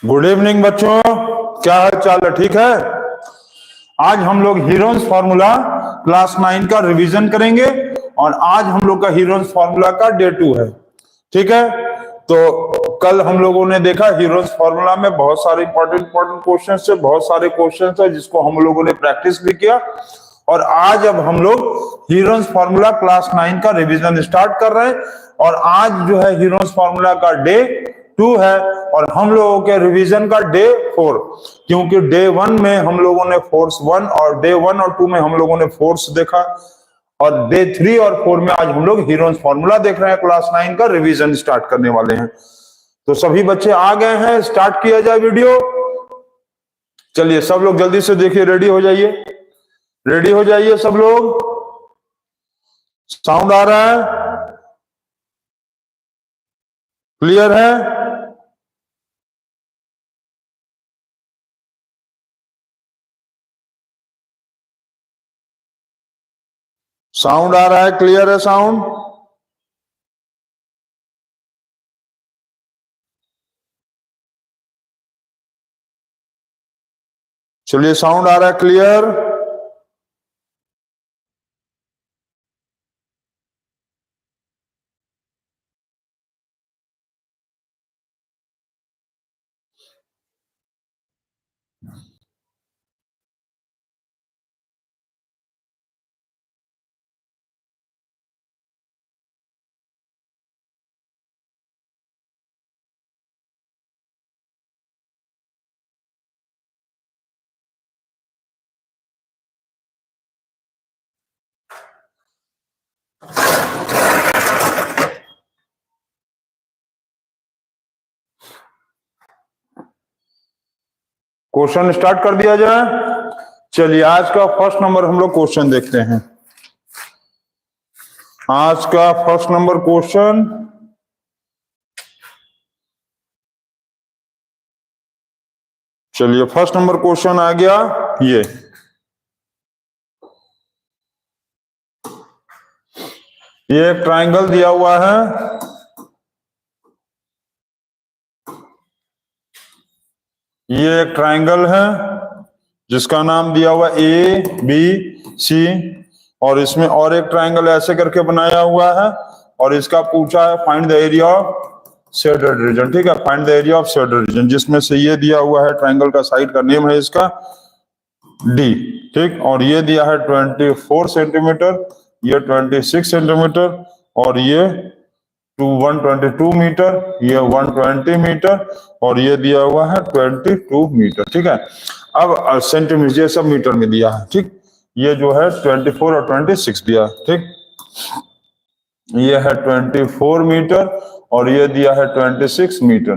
Good evening बच्चों, क्या हाल चाल है? ठीक है। आज हम लोग हीरोन्स फॉर्मूला क्लास 9 का रिवीजन करेंगे और आज हम लोग का हीरोन्स फॉर्मूला का डे 2 है। ठीक है। तो कल हम लोगों ने देखा हीरोन्स फॉर्मूला में बहुत सारे इंपॉर्टेंट क्वेश्चन है, बहुत सारे क्वेश्चन है जिसको हम लोगों ने प्रैक्टिस भी किया। और आज अब हम लोग हीरोन्स फॉर्मूला क्लास 9 का रिवीजन स्टार्ट कर रहे हैं और आज जो है हीरोन्स फॉर्मूला का डे 2 है और हम लोगों के रिवीजन का डे 4, क्योंकि डे 1 में हम लोगों ने फोर्स 1 और डे 1 और 2 में हम लोगों ने फोर्स देखा और डे 3 और 4 में आज हम लोग हीरोन्स फॉर्मूला देख रहे हैं। क्लास 9 का रिवीजन स्टार्ट करने वाले हैं। तो सभी बच्चे आ गए हैं, स्टार्ट किया जाए वीडियो। चलिए सब लोग जल्दी से देखिए, रेडी हो जाइए, रेडी हो जाइए सब लोग। साउंड आ रहा है? क्लियर है? साउंड आ रहा है? क्लियर है साउंड? चलिए साउंड आ रहा है क्लियर? क्वेश्चन स्टार्ट कर दिया जाए। चलिए आज का फर्स्ट नंबर हम लोग क्वेश्चन देखते हैं। आज का फर्स्ट नंबर क्वेश्चन, चलिए फर्स्ट नंबर क्वेश्चन आ गया। ये एक ट्रायंगल दिया हुआ है, ये एक ट्रायंगल है जिसका नाम दिया हुआ ए बी सी और इसमें और एक ट्रायंगल ऐसे करके बनाया हुआ है और इसका पूछा है find the area of shaded reason. ठीक है, find the area of shaded reason, जिसमें से ये दिया हुआ है ट्रायंगल का साइड का नेम है इसका डी। ठीक, और ये दिया है 24 सेंटीमीटर, ये 26 सेंटीमीटर और ये 122 मीटर, ये 120 मीटर और ये दिया हुआ है 22 मीटर। ठीक है, अब सेंटीमीटर ये सब मीटर में दिया है। ठीक, ये जो है 24 और 26 दिया है। ठीक, ये है 24 मीटर और ये दिया है 26 मीटर।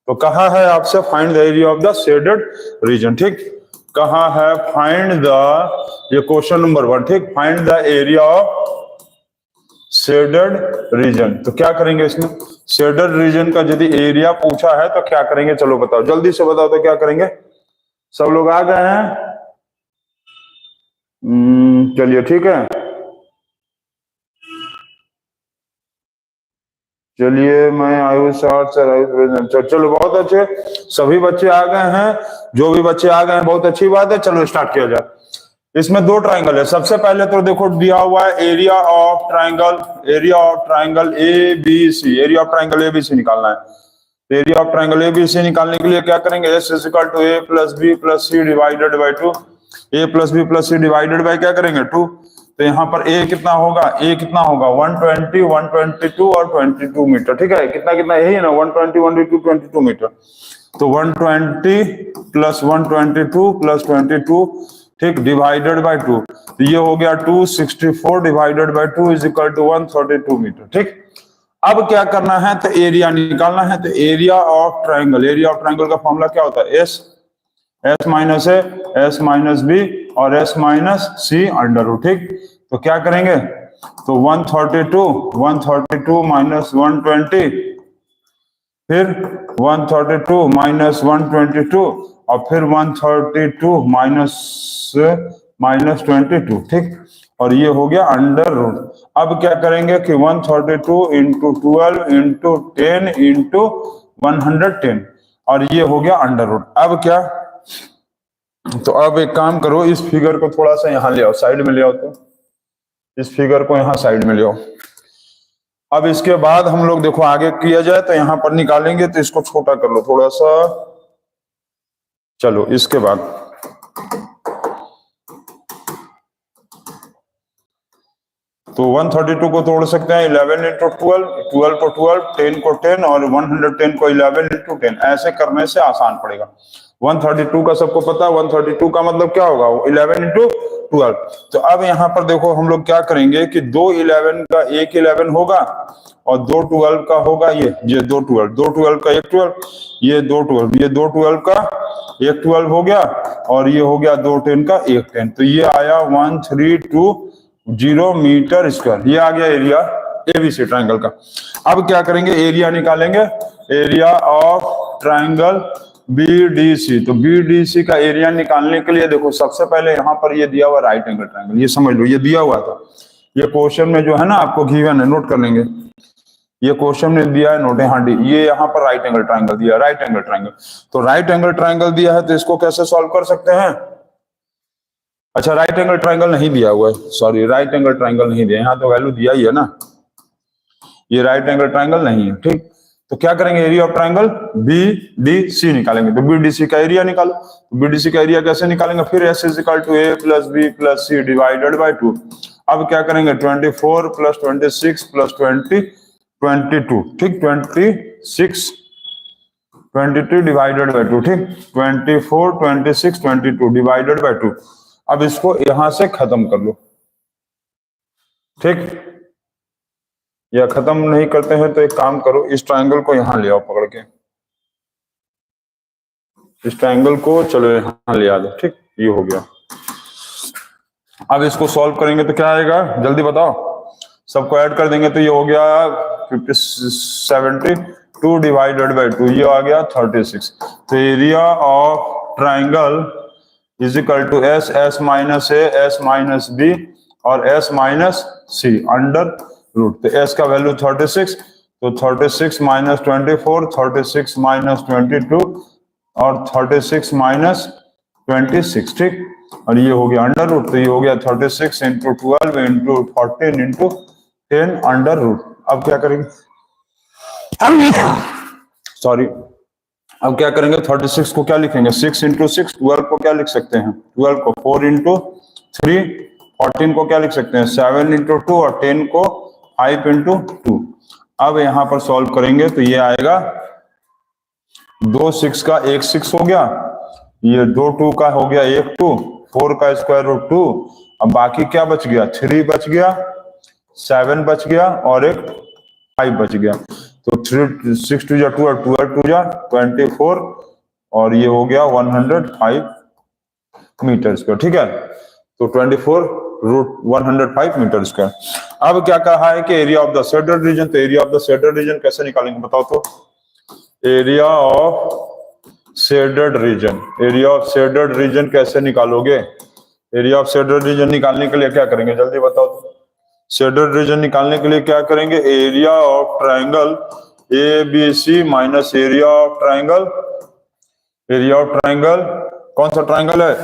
तो कहा है आपसे find the area of the shaded reason. ठीक, कहा है फाइंड द, ये क्वेश्चन नंबर 1। ठीक, find the area of shaded region. तो क्या करेंगे इसमें? शेडेड रीजन का यदि एरिया पूछा है तो क्या करेंगे? चलो बताओ, जल्दी से बताओ तो क्या करेंगे? सब लोग आ गए हैं? चलिए ठीक है, चलिए मैं आयुष सर आयुष, चलो बहुत अच्छे, सभी बच्चे आ गए हैं। जो भी बच्चे आ गए हैं बहुत अच्छी बात है। चलो स्टार्ट किया जाए। इसमें दो ट्रायंगल है। सबसे पहले तो देखो दिया हुआ है area of triangle A B C. Area of triangle A B C निकालना है। Area of triangle A B C निकालने के लिए क्या करेंगे? S equal to A plus B plus C divided by 2। A plus B plus C divided by क्या करेंगे? 2। तो यहाँ पर ए कितना होगा? ए कितना होगा? 120, 122 और 22 मीटर। ठीक है, कितना कितना यही है ना, 120, 122, 22 मीटर। तो 120 प्लस 122 प्लस 22, ठीक, डिवाइडेड बाय 2। तो ये हो गया 264 divided by 2 is equal to 132 metre. ठीक, अब क्या करना है? तो एरिया निकालना है। तो एरिया ऑफ ट्रायंगल का फॉर्मूला क्या होता है? S minus A, S minus B और S minus C under root. ठीक, तो क्या करेंगे, तो 132 माइनस 120, फिर 132 माइनस 122 और फिर 132 माइनस 22। ठीक, और ये हो गया अंडर रूट। अब क्या करेंगे कि 132 इंटू 12 इंटू 10 इंटू 110 और ये हो गया अंडर रूट। अब क्या, तो अब एक काम करो, इस फिगर को थोड़ा सा यहां ले आओ, साइड में ले आओ, तो इस फिगर को यहां साइड में ले आओ। अब इसके बाद हम लोग देखो आगे किया जाए तो यहां पर निकालेंगे, तो इसको छोटा कर लो थोड़ा सा। चलो इसके बाद तो 132 को तोड़ सकते हैं 11 इंटू 12, 12 को 12, 10 को 10 और 110 को 11 इंटू 10। ऐसे करने से आसान पड़ेगा। 132 का सबको पता है, 132 का मतलब क्या होगा, 11 इंटू 12। तो अब यहाँ पर देखो हम लोग क्या करेंगे कि दो 11 का एक 11 होगा और दो 12 का होगा, ये दो 12 का एक 12, ये दो 12, ये दो 12 का एक 12 हो गया और ये हो गया दो 10 का एक 10। तो ये आया 1320 मीटर स्क्वायर। ये आ गया एरिया एबीसी ट्राइंगल का। अब क्या करेंगे, एरिया निकालेंगे, एरिया ऑफ ट्राइंगल बीडीसी। तो बीडीसी का एरिया निकालने के लिए देखो सबसे पहले यहाँ पर ये दिया हुआ राइट एंगल ट्राइंगल, ये समझ लो, ये दिया हुआ था, ये क्वेश्चन में जो है ना आपको गिवन है, नोट कर लेंगे, ये क्वेश्चन में दिया है, नोट है, हाँ डी, ये यहाँ पर राइट एंगल ट्राइंगल दिया, राइट एंगल ट्राइंगल। तो राइट एंगल ट्राइंगल दिया है तो इसको कैसे सॉल्व कर सकते हैं। अच्छा, राइट एंगल ट्राइंगल नहीं दिया हुआ है, सॉरी, राइट एंगल ट्राइंगल नहीं दिया, यहाँ तो वैल्यू दिया ही है ना, ये राइट एंगल ट्राइंगल नहीं है। ठीक, तो क्या करेंगे, एरिया ऑफ ट्राइंगल बीडीसी निकालेंगे। तो बीडीसी का एरिया निकालो। तो बीडीसी का एरिया कैसे निकालेंगे, फिर S is equal to A plus B plus C divided by 2। अब क्या करेंगे, 24 प्लस 26 प्लस 20 22। ठीक, 22 डिवाइडेड बाय 2। ठीक, 24 26 22 डिवाइडेड बाय 2। अब इसको यहां से खत्म कर लो। ठीक, या खत्म नहीं करते हैं तो एक काम करो, इस ट्रायंगल को यहां ले आओ पकड़ के, इस ट्रायंगल को चलो यहां ले आ दो। ठीक, ये हो गया। अब इसको सॉल्व करेंगे तो क्या आएगा, जल्दी बताओ, सबको ऐड कर देंगे तो ये हो गया 72 डिवाइडेड बाय 2, ये आ गया 36। तो area of triangle is equal to S, S minus A, S minus B और S minus C under root. तो एस का वैल्यू 36, तो 36 माइनस 24, 36 माइनस 22 और 36 माइनस 26। ठीक, और ये हो गया अंडर रूट। तो ये हो गया 36 into 12 into 14 into 10 under root. अब क्या करेंगे, सॉरी, अब क्या करेंगे, 36 को क्या लिखेंगे, 6 इंटू 6, 12 को क्या लिख सकते हैं, 12 को 4 इंटू 3, 14 को क्या लिख सकते हैं 7 इंटू 2 और 10 को 5 इंटू 2। अब यहां पर सॉल्व करेंगे तो ये आएगा, दो 6 का एक 6 हो गया, ये दो 2 का हो गया एक 2, 4 का स्क्वायर रूट 2, अब बाकी क्या बच गया, 3 बच गया, 7 बच गया और एक 5 बच गया। तो 6 टू जा 2 और 12 टू जा 24 और ये हो गया 105 मीटर स्क्वायर। ठीक है, तो 24 रूट 105 मीटर स्क्वायर। अब क्या कहा है कि area of the shaded region. तो area of the shaded region कैसे निकालेंगे बताओ, तो area of shaded region, area of shaded region कैसे निकालोगे। एरिया ऑफ शेडेड रीजन निकालने के लिए क्या करेंगे, जल्दी बताओ तो। शेडेड रीजन निकालने के लिए क्या करेंगे, area of triangle A B C minus area of triangle, area of triangle कौन सा ट्राइंगल है,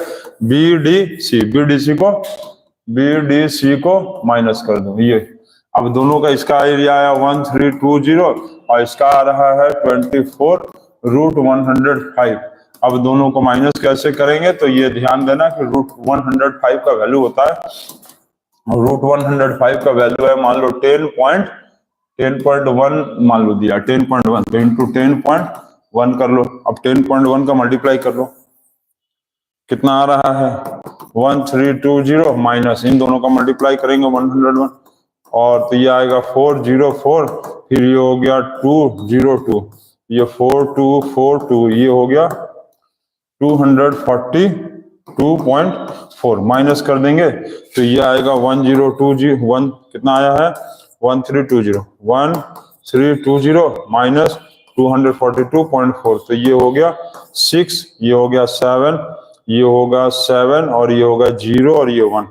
बी डी सी, बीडीसी को माइनस कर दो। ये अब दोनों का, इसका एरिया आया 1320 और इसका आ रहा है 24 रूट 105। अब दोनों को माइनस कैसे करेंगे, तो ये ध्यान देना कि रूट 105 का वैल्यू होता है, रूट 105 का वैल्यू है मान लो 10.1 मान लो दिया 10.1, तो इंटू 10.1 कर लो। अब 10.1 का मल्टीप्लाई कर लो, कितना आ रहा है 1320 माइनस इन दोनों का मल्टीप्लाई करेंगे 101 और तो ये आएगा 404, फिर ये हो गया 202, ये 4242, ये हो गया 242.4 माइनस कर देंगे तो ये आएगा 1020 कितना आया है 1320 माइनस 242.4 तो ये हो गया 6 ये हो गया 7 ये होगा 7 और ये होगा 0 और ये 1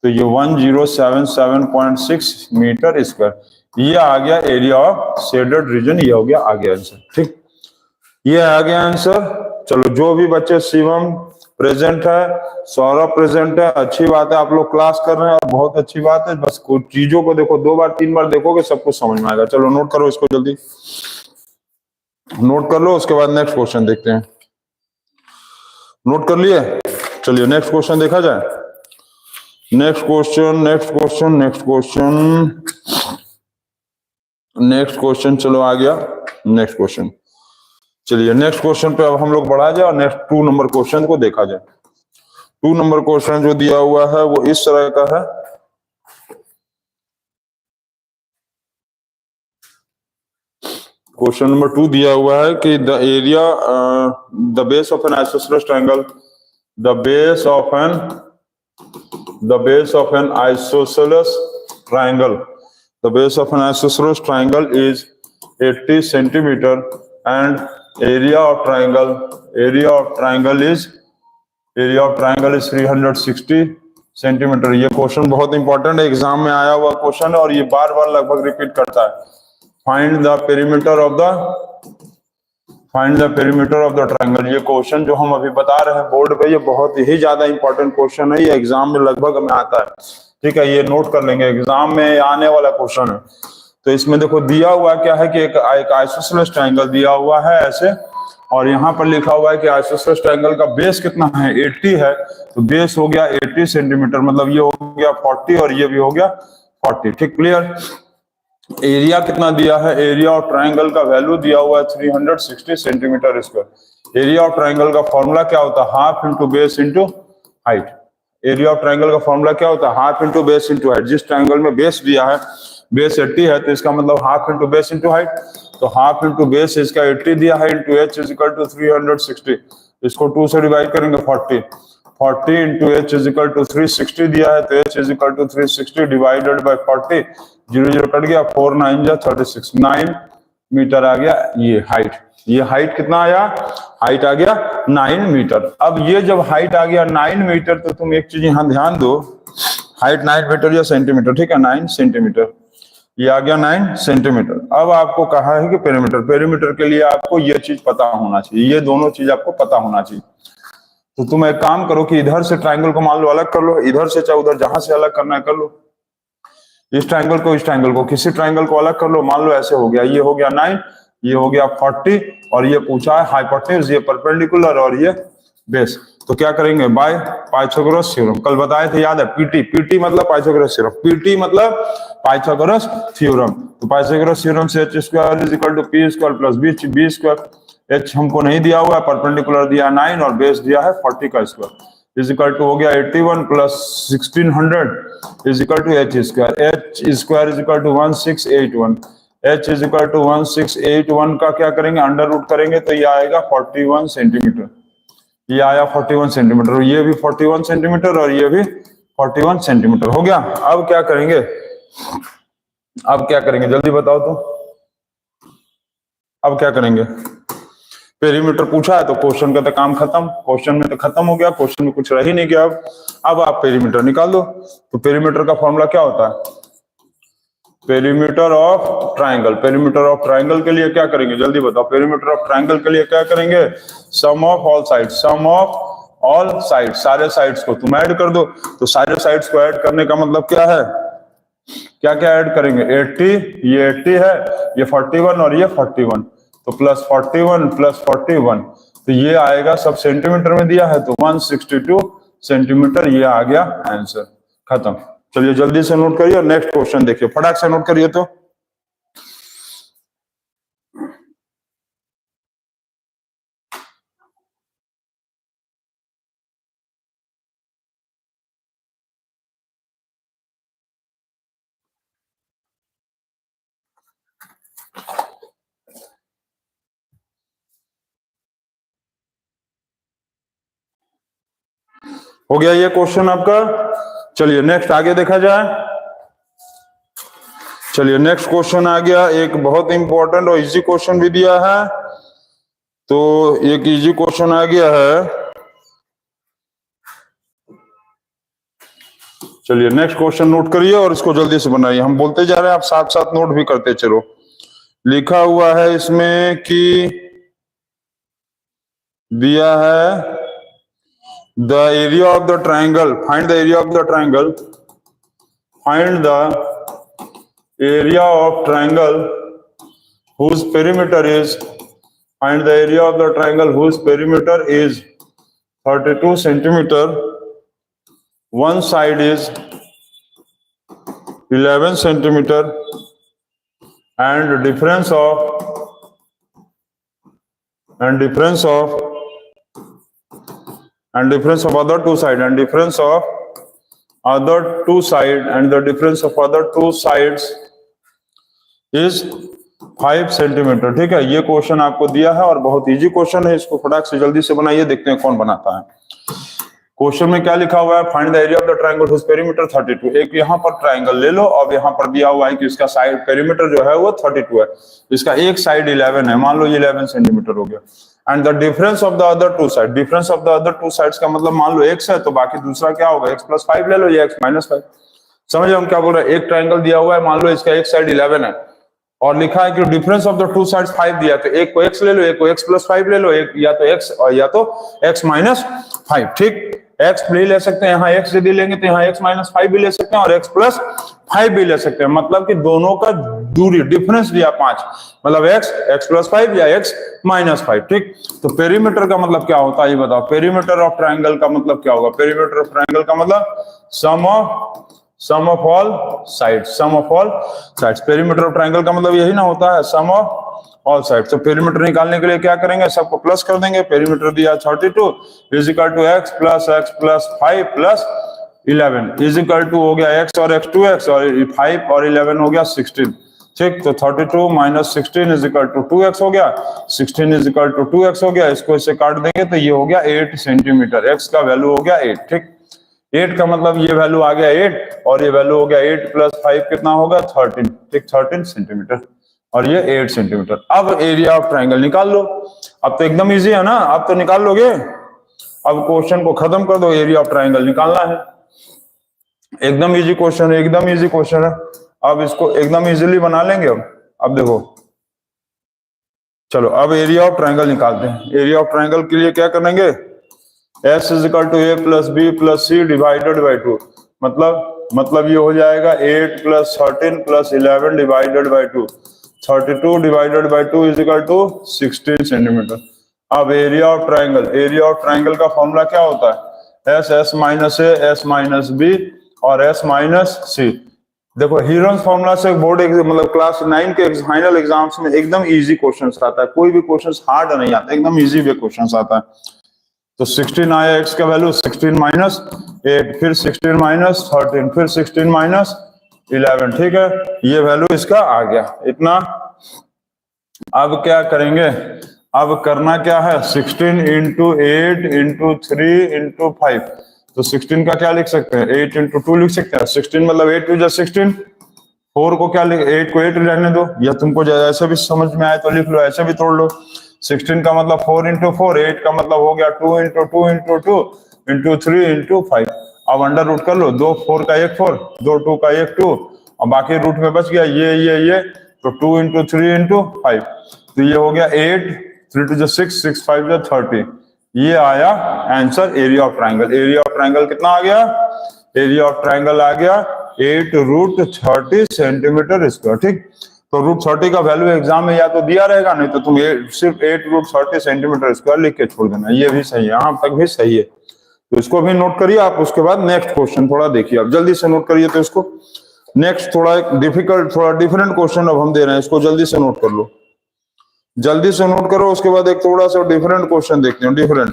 तो ये 1077.6 मीटर स्क्वायर ये आ गया एरिया ऑफ शेडेड रीजन ये हो गया आगे आंसर ठीक ये आ गया आंसर। चलो जो भी बच्चे शिवम प्रेजेंट है सौरभ प्रेजेंट है अच्छी बात है आप लोग क्लास कर रहे हैं और बहुत अच्छी बात है बस कुछ चीजों को देखो 2 बार 3 बार देखोगे सब कुछ समझ में आएगा। चलो नोट करो इसको जल्दी नोट कर लो उसके बाद नेक्स्ट क्वेश्चन देखते हैं। नोट कर लिए चलिए नेक्स्ट क्वेश्चन देखा जाए। नेक्स्ट क्वेश्चन चलो आ गया नेक्स्ट क्वेश्चन। चलिए नेक्स्ट क्वेश्चन पे अब हम लोग बढ़ा जाए और नेक्स्ट 2 नंबर क्वेश्चन को देखा जाए। 2 नंबर क्वेश्चन जो दिया हुआ है वो इस तरह का है। क्वेश्चन नंबर 2 दिया हुआ है कि the area the base of N isosceles triangle the base of N isosceles triangle is 80 centimeter and area of triangle is 360 centimetre. ये क्वेश्चन बहुत इंपॉर्टेंट है एग्जाम में आया हुआ क्वेश्चन है और ये बार बार लगभग रिपीट करता है। Find the perimeter of the triangle ये क्वेश्चन जो हम अभी बता रहे हैं बोर्ड पे ये बहुत ही ज्यादा इंपॉर्टेंट क्वेश्चन है। ये एग्जाम में लगभग हमें आता है ठीक है ये नोट कर लेंगे एग्जाम में आने वाला क्वेश्चन है। तो इसमें देखो दिया हुआ क्या है कि एक आइसोसेलेस ट्रायंगल दिया हुआ है ऐसे और यहाँ पर लिखा हुआ है कि आइसोसेलेस ट्रायंगल का बेस कितना है 80 है तो बेस हो गया 80 सेंटीमीटर मतलब ये हो गया 40 और ये भी हो गया 40 ठीक क्लियर। एरिया कितना दिया है एरिया ऑफ ट्रायंगल का वैल्यू दिया हुआ है 360 centimetre square. Area of triangle का फॉर्मूला क्या होता है half into base into height. Area of triangle का फॉर्मूला क्या होता है half into base into height. जिस ट्रायंगल में बेस दिया है बेस 80 है तो इसका मतलब half into base into height तो हाफ इंटू बेस इसका 80 दिया है into H is equal to 360 इसको 2 से डिवाइड करेंगे 40 into H is equal to 360 दिया है तो H is equal to 360 divided by 40 0 cut गया 4 9 जा 36 9 मीटर आ गया ये हाइट कितना आया हाइट आ गया 9 मीटर। अब ये जब हाइट आ गया 9 मीटर तो तुम एक चीज यहाँ ध्यान दो हाइट 9 मीटर या सेंटीमीटर ठीक है 9 सेंटीमीटर ये आ गया 9 सेंटीमीटर। अब आपको कहा है कि पेरीमीटर के लिए आपको ये चीज पता होना चाहिए ये दोनों चीज आपको पता होना चाहिए। तो तुम एक काम करो कि इधर से ट्रायंगल को मान लो अलग कर लो इधर से चाहे उधर जहां से अलग करना है कर लो इस ट्रायंगल को किसी ट्रायंगल को अलग कर लो मान लो ऐसे हो गया ये हो गया 9 ये हो गया 40 और ये पूछा है हाइपोटेन्यूज ये परपेंडिकुलर और ये बेस तो क्या करेंगे बाय पाइथागोरस थ्योरम कल बताए थे याद है पीटी मतलब पाइथागोरस थ्योरम पीटी मतलब पाइथागोरस थ्योरम तो पाइथागोरस थ्योरम से h square is equal to p square plus b square h हमको नहीं दिया हुआ है परपेंडिकुलर दिया 9 और बेस दिया है 40 का स्क्वायर इज इक्वल टू हो गया 81 plus 1600 is equal to h square is equal to 1681 h is equal to 1681 का क्या करेंगे अंडर रूट करेंगे तो ये आएगा 41 सेंटीमीटर ये आया 41 सेंटीमीटर ये भी 41 सेंटीमीटर और ये भी 41 सेंटीमीटर हो गया। अब क्या करेंगे जल्दी बताओ तो अब क्या करेंगे पेरीमीटर पूछा है तो क्वेश्चन का तो काम खत्म क्वेश्चन में तो खत्म हो गया क्वेश्चन में कुछ रह ही नहीं गया। अब आप पेरीमीटर निकाल दो तो पेरीमीटर का फॉर्मूला क्या होता है पेरीमीटर ऑफ ट्रायंगल के लिए क्या करेंगे जल्दी बताओ पेरीमीटर ऑफ ट्रायंगल के लिए क्या करेंगे सम ऑफ ऑल साइड्स सारे साइड्स को तुम ऐड कर दो तो सारे साइड्स को ऐड करने का मतलब क्या है क्या क्या ऐड करेंगे 80 ये 80 है ये 41 और ये 41 तो प्लस 41 तो ये आएगा सब सेंटीमीटर में दिया है तो 162 सेंटीमीटर ये आ गया आंसर खत्म। चलिए जल्दी से नोट करिए और नेक्स्ट क्वेश्चन देखिए फटाक से नोट करिए तो हो गया ये क्वेश्चन आपका। चलिए नेक्स्ट आगे देखा जाए। चलिए नेक्स्ट क्वेश्चन आ गया, एक बहुत इंपॉर्टेंट और इजी क्वेश्चन भी दिया है। तो एक इजी क्वेश्चन आ गया है। चलिए नेक्स्ट क्वेश्चन नोट करिए और इसको जल्दी से बनाइए। हम बोलते जा रहे हैं, आप साथ साथ नोट भी करते चलो। लिखा हुआ है इसमें कि दिया है the area of the triangle, find the area of the triangle, find the area of triangle whose perimeter is, find the area of the triangle whose perimeter is 32 centimeter, one side is 11 centimeter, and difference of other two side, and difference of other two side, and the difference of other two sides is 5 centimetre. ठीक है, ये question आपको दिया है और बहुत easy question है। इसको फटाक से जल्दी से बनाइए, देखते हैं कौन बनाता है। क्वेश्चन में क्या लिखा हुआ है, find the area of the triangle whose perimeter 32। एक यहाँ पर ट्रायंगल ले लो और यहाँ पर दिया हुआ है कि इसका साइड पेरीमीटर जो है वो 32 है, इसका एक साइड 11 है, मान लो ये 11 सेंटीमीटर हो गया। And the difference of the other two side, difference of the other two sides का मतलब मान लो x है तो बाकी दूसरा क्या होगा, x+5 ले लो या x-5। समझे हम क्या बोल रहे हैं? एक ट्रायंगल दिया हुआ है, मान लो इसका एक साइड 11 है और लिखा है कि difference of the two sides 5 दिया, तो एक को x ले लो, एक को x+5 ले लो, एक या तो x और या तो x-5। ठीक, x भी ले सकते हैं, यहाँ x यदि लेंगे तो यहाँ x-5 भी ले सकते हैं और x+5 भी ले सकते हैं। मतलब कि दोनों का दूरी डिफरेंस दिया 5, मतलब x+5 या x-5। ठीक, तो पेरीमीटर का मतलब क्या होता है ये बताओ। पेरीमीटर ऑफ ट्रायंगल का मतलब क्या होगा? पेरीमीटर ऑफ ट्रायंगल का मतलब sum of all sides. Perimeter of triangle का मतलब यही ना होता है, सम ऑफ ऑल साइड्स। तो पेरीमीटर निकालने के लिए क्या करेंगे, सबको प्लस कर देंगे। पेरीमीटर दिया 32 is equal to x plus 5 plus 11 is equal to हो गया x और x 2x और 5 और 11 हो गया 16। ठीक, तो 32 minus 16 is equal to 2x हो गया, 16 इज इक्वल टू 2x हो गया। इसको इससे काट देंगे तो ये हो गया 8 सेंटीमीटर। x का वैल्यू हो गया 8। ठीक, 8 का मतलब ये वैल्यू आ गया 8 और ये वैल्यू हो गया 8 प्लस 5 कितना होगा 13। ठीक, 13 सेंटीमीटर और ये 8 सेंटीमीटर। अब एरिया ऑफ ट्रायंगल निकाल लो। अब तो एकदम इजी है ना, अब तो निकाल लोगे। अब क्वेश्चन को खत्म कर दो, एरिया ऑफ ट्रायंगल निकालना है। एकदम इजी क्वेश्चन है, एकदम इजी क्वेश्चन है। अब इसको एकदम इजीली बना लेंगे। अब देखो, चलो अब एरिया ऑफ ट्रायंगल निकालते हैं। एरिया ऑफ ट्रायंगल के लिए क्या करेंगे, S is equal to a plus B plus C divided by 2। मतलब ये हो जाएगा 8 plus 13 plus 11 divided by 2। 32 divided by 2 is equal to 16 centimetre. अब एरिया ऑफ ट्रायंगल का फॉर्मूला क्या होता है, S minus A, S minus B और S माइनस सी। देखो हीरोन्स फॉर्मूला से बोर्ड मतलब क्लास 9 के फाइनल एग्जाम्स में एकदम इजी क्वेश्चंस आता है, कोई भी क्वेश्चंस हार्ड नहीं आता, एकदम इजी वे क्वेश्चंस आता है। तो 16 आया, x का वैल्यू 16 माइनस 8, फिर 16 माइनस 13, फिर 16 माइनस 11। ठीक है, ये वैल्यू इसका आ गया इतना। अब क्या करेंगे, अब करना क्या है, 16 इंटू 8 इंटू 3 इंटू 5। तो 16 का क्या लिख सकते हैं, 8 इंटू 2 लिख सकते हैं। 16 मतलब 8 टू 16, 4 को क्या लिख, 8 को 8 रहने दो, या तुमको ऐसे भी समझ में आए तो लिख लो, ऐसे भी तोड़ लो। 16 का मतलब 4 इंटू 4, 8 का मतलब हो गया 2 इंटू 2 इंटू 2 इंटू 3 इंटू 5। अब अंडर रूट कर लो, 2 4 का 1 4, 2 2 का 1 2 और बाकी रूट में बच गया ये। तो 2 इंटू 3 इंटू 5, तो ये हो गया 8, 3 टू 6, 6 5 30। ये आया answer area of triangle. Area of triangle कितना आ गया, एरिया ऑफ ट्रायंगल आ गया 8√30 सेंटीमीटर स्क्वायर। ठीक, तो √30 का वैल्यू एग्जाम में या तो दिया रहेगा, नहीं तो तुम सिर्फ 8√30 सेंटीमीटर स्क्वायर लिख के छोड़ देना। ये भी सही है, यहाँ तक भी सही है, तो इसको भी नोट करिए आप। उसके बाद नेक्स्ट क्वेश्चन थोड़ा देखिए, आप जल्दी से नोट करिए। तो इसको नेक्स्ट थोड़ा एक डिफिकल्ट, थोड़ा डिफरेंट क्वेश्चन अब हम दे रहे हैं, इसको जल्दी से नोट कर लो, जल्दी से नोट करो। उसके बाद एक थोड़ा सा डिफरेंट क्वेश्चन देखते हैं,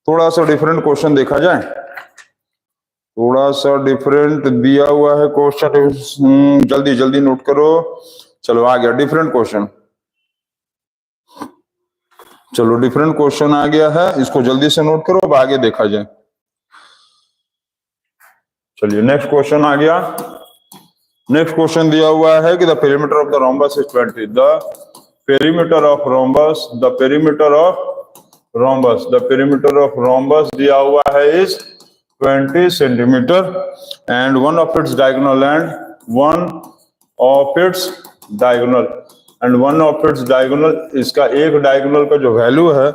थोड़ा सा डिफरेंट क्वेश्चन देखा जाए। थोड़ा सा डिफरेंट दिया हुआ है क्वेश्चन, जल्दी जल्दी नोट करो। चलो आ गया डिफरेंट क्वेश्चन, चलो डिफरेंट क्वेश्चन आ गया है, इसको जल्दी से नोट करो, अब आगे देखा जाए। चलिए नेक्स्ट क्वेश्चन आ गया। नेक्स्ट क्वेश्चन दिया हुआ है कि the perimeter of the rhombus is 20। The perimeter of rhombus, the perimeter of rhombus, the perimeter of rhombus दिया हुआ है is 20 centimetre and one of its diagonal and one of its diagonal, इसका एक diagonal का जो value है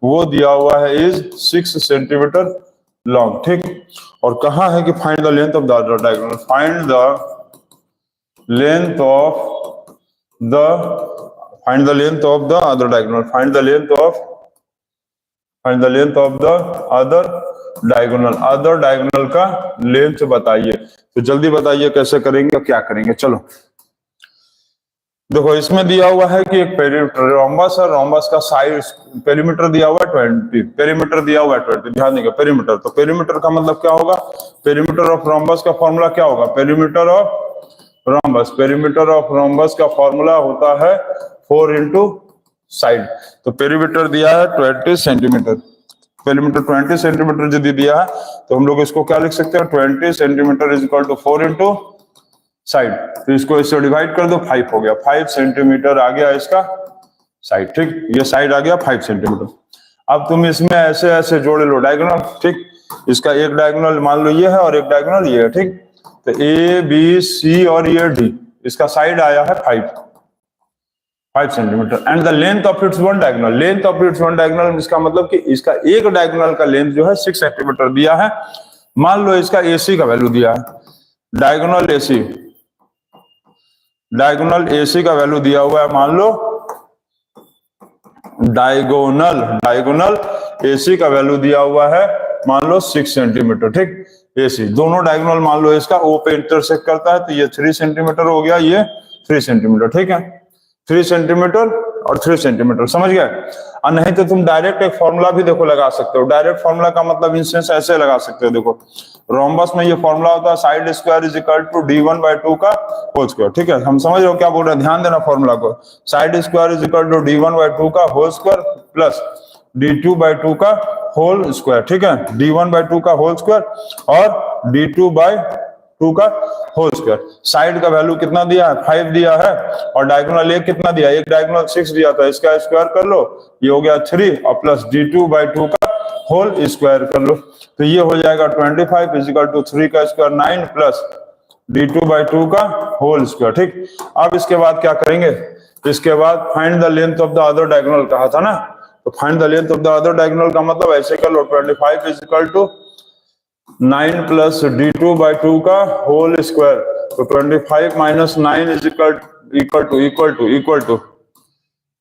वो दिया हुआ है इज 6 सेंटीमीटर लॉन्ग। ठीक, और कहा है कि find the length of the other diagonal, find the length of the other diagonal, find the length of the other diagonal का लेंथ बताइए। तो जल्दी बताइए कैसे करेंगे, क्या करेंगे। चलो देखो, इसमें दिया हुआ है कि एक रोम्बस है, रोम्बस का साइड पेरीमीटर दिया हुआ है 20, पेरीमीटर दिया हुआ है 20। ध्यान देंगे पेरीमीटर, तो पेरीमीटर का मतलब क्या होगा, पेरीमीटर ऑफ रोम्बस का फॉर्मूला क्या होगा, पेरीमीटर ऑफ रोम्बस का फॉर्मूला होता है 4 इंटू साइड। तो पेरीमीटर दिया है 20 सेंटीमीटर, पेरीमीटर 20 सेंटीमीटर यदि दिया है तो हम लोग इसको क्या लिख सकते हैं, 20 centimetre is equal to 4 into side. तो इसको इससे डिवाइड कर दो, 5 हो गया, 5 सेंटीमीटर आ गया इसका साइड। ठीक, ये साइड आ गया 5 सेंटीमीटर। अब तुम इसमें ऐसे ऐसे जोड़ लो डायगोनल। ठीक, इसका एक डायगोनल मान लो ये है और एक डायगोनल ये है। ठीक, तो ए बी सी और ये डी, इसका साइड आया है 5 centimetre and the length of its one diagonal, length of its one diagonal, इसका मतलब कि इसका एक डायगोनल का लेंथ जो है 6 सेंटीमीटर दिया है। मान लो इसका एसी का वैल्यू दिया है, डायगोनल एसी का वैल्यू दिया हुआ है, मान लो डायगोनल एसी का वैल्यू दिया हुआ है मान लो 6 सेंटीमीटर। ठीक, एसी दोनों डायगोनल मान लो इसका ओ पे इंटरसेक्ट करता है, तो ये 3 सेंटीमीटर हो गया, ये 3 सेंटीमीटर। ठीक है, 3 सेंटीमीटर और 3 सेंटीमीटर, समझ गए। और नहीं तो तुम डायरेक्ट एक फॉर्मूला भी देखो लगा सकते हो। डायरेक्ट फॉर्मूला का मतलब इंस्टेंस ऐसे लगा सकते हो, देखो रोम्बस में ये फॉर्मूला होता है side square is equal to d1/2 का होल स्क्वायर। ठीक है, हम समझ रहे हो क्या बोल रहे हैं, ध्यान देना फॉर्मूला को। Side square is equal to d1/2 का होल स्क्वायर प्लस d2/2 का होल स्क्वायर। ठीक है, d1/2 का होल स्क्वायर और d2/2 का होल स्क्वायर। साइड का वैल्यू कितना दिया है, 5 दिया है, और डायगोनल एक कितना दिया, एक डायगोनल 6 दिया था, इसका स्क्वायर कर लो, ये हो गया 3 और प्लस d2/2 का होल स्क्वायर कर लो, तो ये हो जाएगा 25 इज इक्वल टू 3 का स्क्वायर 9 प्लस d2/2 का होल स्क्वायर। ठीक, अब इसके बाद क्या करेंगे, इसके बाद find the length of the other diagonal कहा था ना, तो find the length of the other diagonal का मतलब ऐसे कर लो, 25 is equal to 9 plus d2/2 का होल स्क्वायर, तो 25 माइनस 9 इज इक्वल टू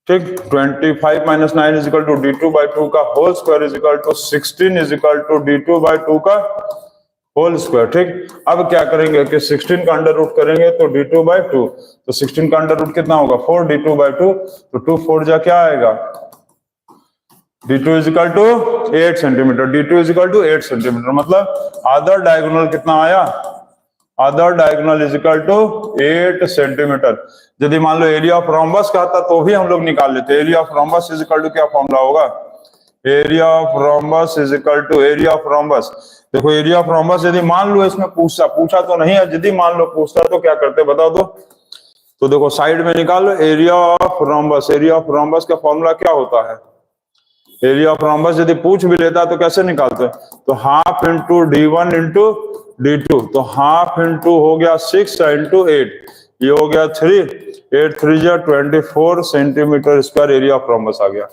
ठीक, 25 minus 9 is equal to d2/2 का whole square is equal to 16 is equal to d2/2 का होल स्क्वायर। ठीक, अब क्या करेंगे कि 16 का अंडर रूट करेंगे तो d2/2, तो 16 का अंडर रूट कितना होगा 4 d2/2, तो 2 4 जा क्या आएगा, d2 is equal to 8 centimetre, d2 is equal to 8 centimetre, मतलब अदर डायगोनल कितना आया, other diagonal is equal to 8 centimetre. यदि मान लो एरिया ऑफ रोम्बस का था तो भी हम लोग निकाल लेते, area of rhombus is equal to क्या फॉर्मूला होगा, area of rhombus is equal to area of rhombus. देखो एरिया ऑफ रोम्बस यदि मान लो इसमें पूछा तो नहीं है, यदि मान लो पूछता तो क्या करते बताओ तो देखो साइड में निकाल लो area of rhombus, area of rhombus का फॉर्मूला क्या होता है, एरिया ऑफ रोम्बस यदि पूछ भी लेता तो कैसे निकालते, तो half into d1 into d2, तो हाफ इंटू हो गया 6 इंटू 8, ये हो गया 3, 8 3 जा 24 centimetre square area of rhombus आ गया।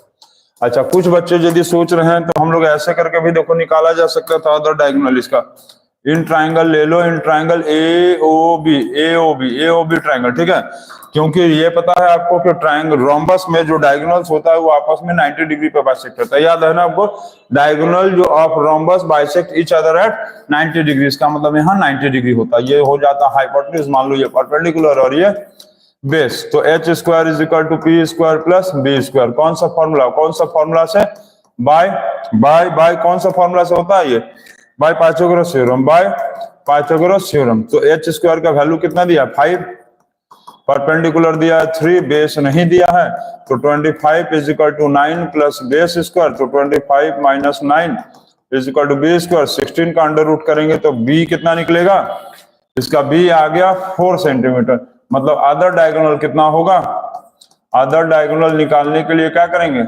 अच्छा, कुछ बच्चे यदि सोच रहे हैं तो हम लोग ऐसे करके भी देखो निकाला जा सकता था अदर डायगोनल इसका। इन ट्राइंगल ले लो, इन ट्राइंगल AOB ट्राइंगल, ठीक है, क्योंकि ये पता है आपको कि ट्राइंगल रोम्बस में जो डायगोनल्स होता है वो आपस में 90 डिग्री पे बाइसेक्ट करता है, याद है ना आपको, डायगोनल जो of rhombus bisect each other at 90 degree, इसका मतलब यहाँ 90 डिग्री होता है, ये हो जाता है हाइपोटेन्यूज, मान लो ये परपेंडिकुलर और ये बेस, तो h square is equal to P square plus B square. कौन सा फॉर्मूला से, बाय कौन सा फॉर्मूला से होता है ये, बाय पाइथागोरस थ्योरम। तो h स्क्वायर का वैल्यू कितना दिया 5, परपेंडिकुलर दिया है 3, बेस नहीं दिया है, तो 25 is equal to 9 plus base square, तो 25 minus 9 is equal to B square, 16 का अंडर रूट करेंगे तो बी कितना निकलेगा, इसका बी आ गया 4 सेंटीमीटर। मतलब अदर डायगोनल कितना होगा, अदर डायगोनल निकालने के लिए क्या करेंगे,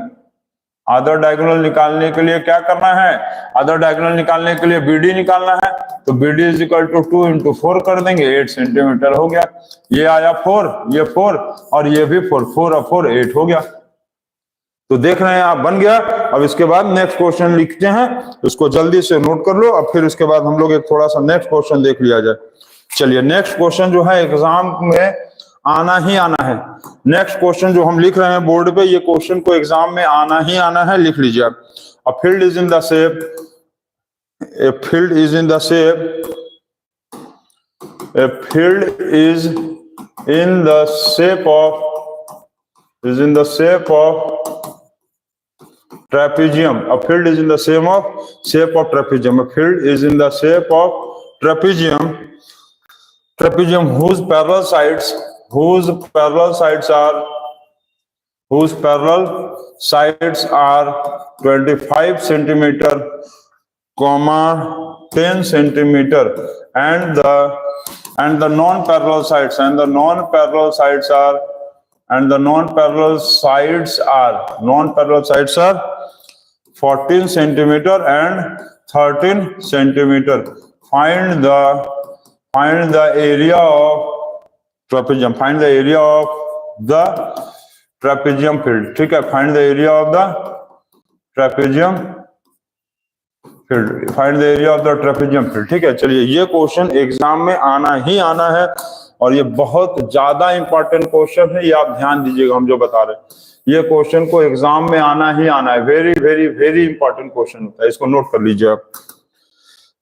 अदर डायगोनल निकालने के लिए क्या करना है, अदर डायगोनल निकालने के लिए बीडी निकालना है, तो BD is equal to 2 into 4 कर देंगे, 8 सेंटीमीटर हो गया। ये आया 4, ये 4 और ये भी 4, 4 और 4 8 हो गया। तो देख रहे हैं आप, बन गया। अब इसके बाद नेक्स्ट क्वेश्चन लिखते हैं, उसको जल्दी से नोट कर लो। अब फिर उसके बाद हम लोग एक थोड़ा सा नेक्स्ट क्वेश्चन देख लिया जाए। चलिए, नेक्स्ट क्वेश्चन जो है एग्जाम में आना ही आना है। नेक्स्ट क्वेश्चन जो हम लिख रहे हैं बोर्ड पे, ये क्वेश्चन को एग्जाम में आना ही आना है, लिख लीजिए आप। A field is in the shape, a field is in the shape, a field is in the shape of, is in the shape of trapezium. A field is in the shape of trapezium. A field is in the shape of trapezium. Trapezium whose parallel sides are 25 centimeter, 10 centimeter, and the non-parallel sides are 14 centimeter and 13 centimeter. Find the area of trapezium. Find the area of the trapezium field. ठीक है, find the area of the trapezium field. Find the area of the trapezium field. ठीक है, चलिए, ये question exam में आना ही आना है और ये बहुत ज्यादा इंपॉर्टेंट क्वेश्चन है। ये आप ध्यान दीजिएगा, हम जो बता रहे हैं, ये क्वेश्चन को एग्जाम में आना ही आना है। Very very very important question होता है, इसको नोट कर लीजिए आप।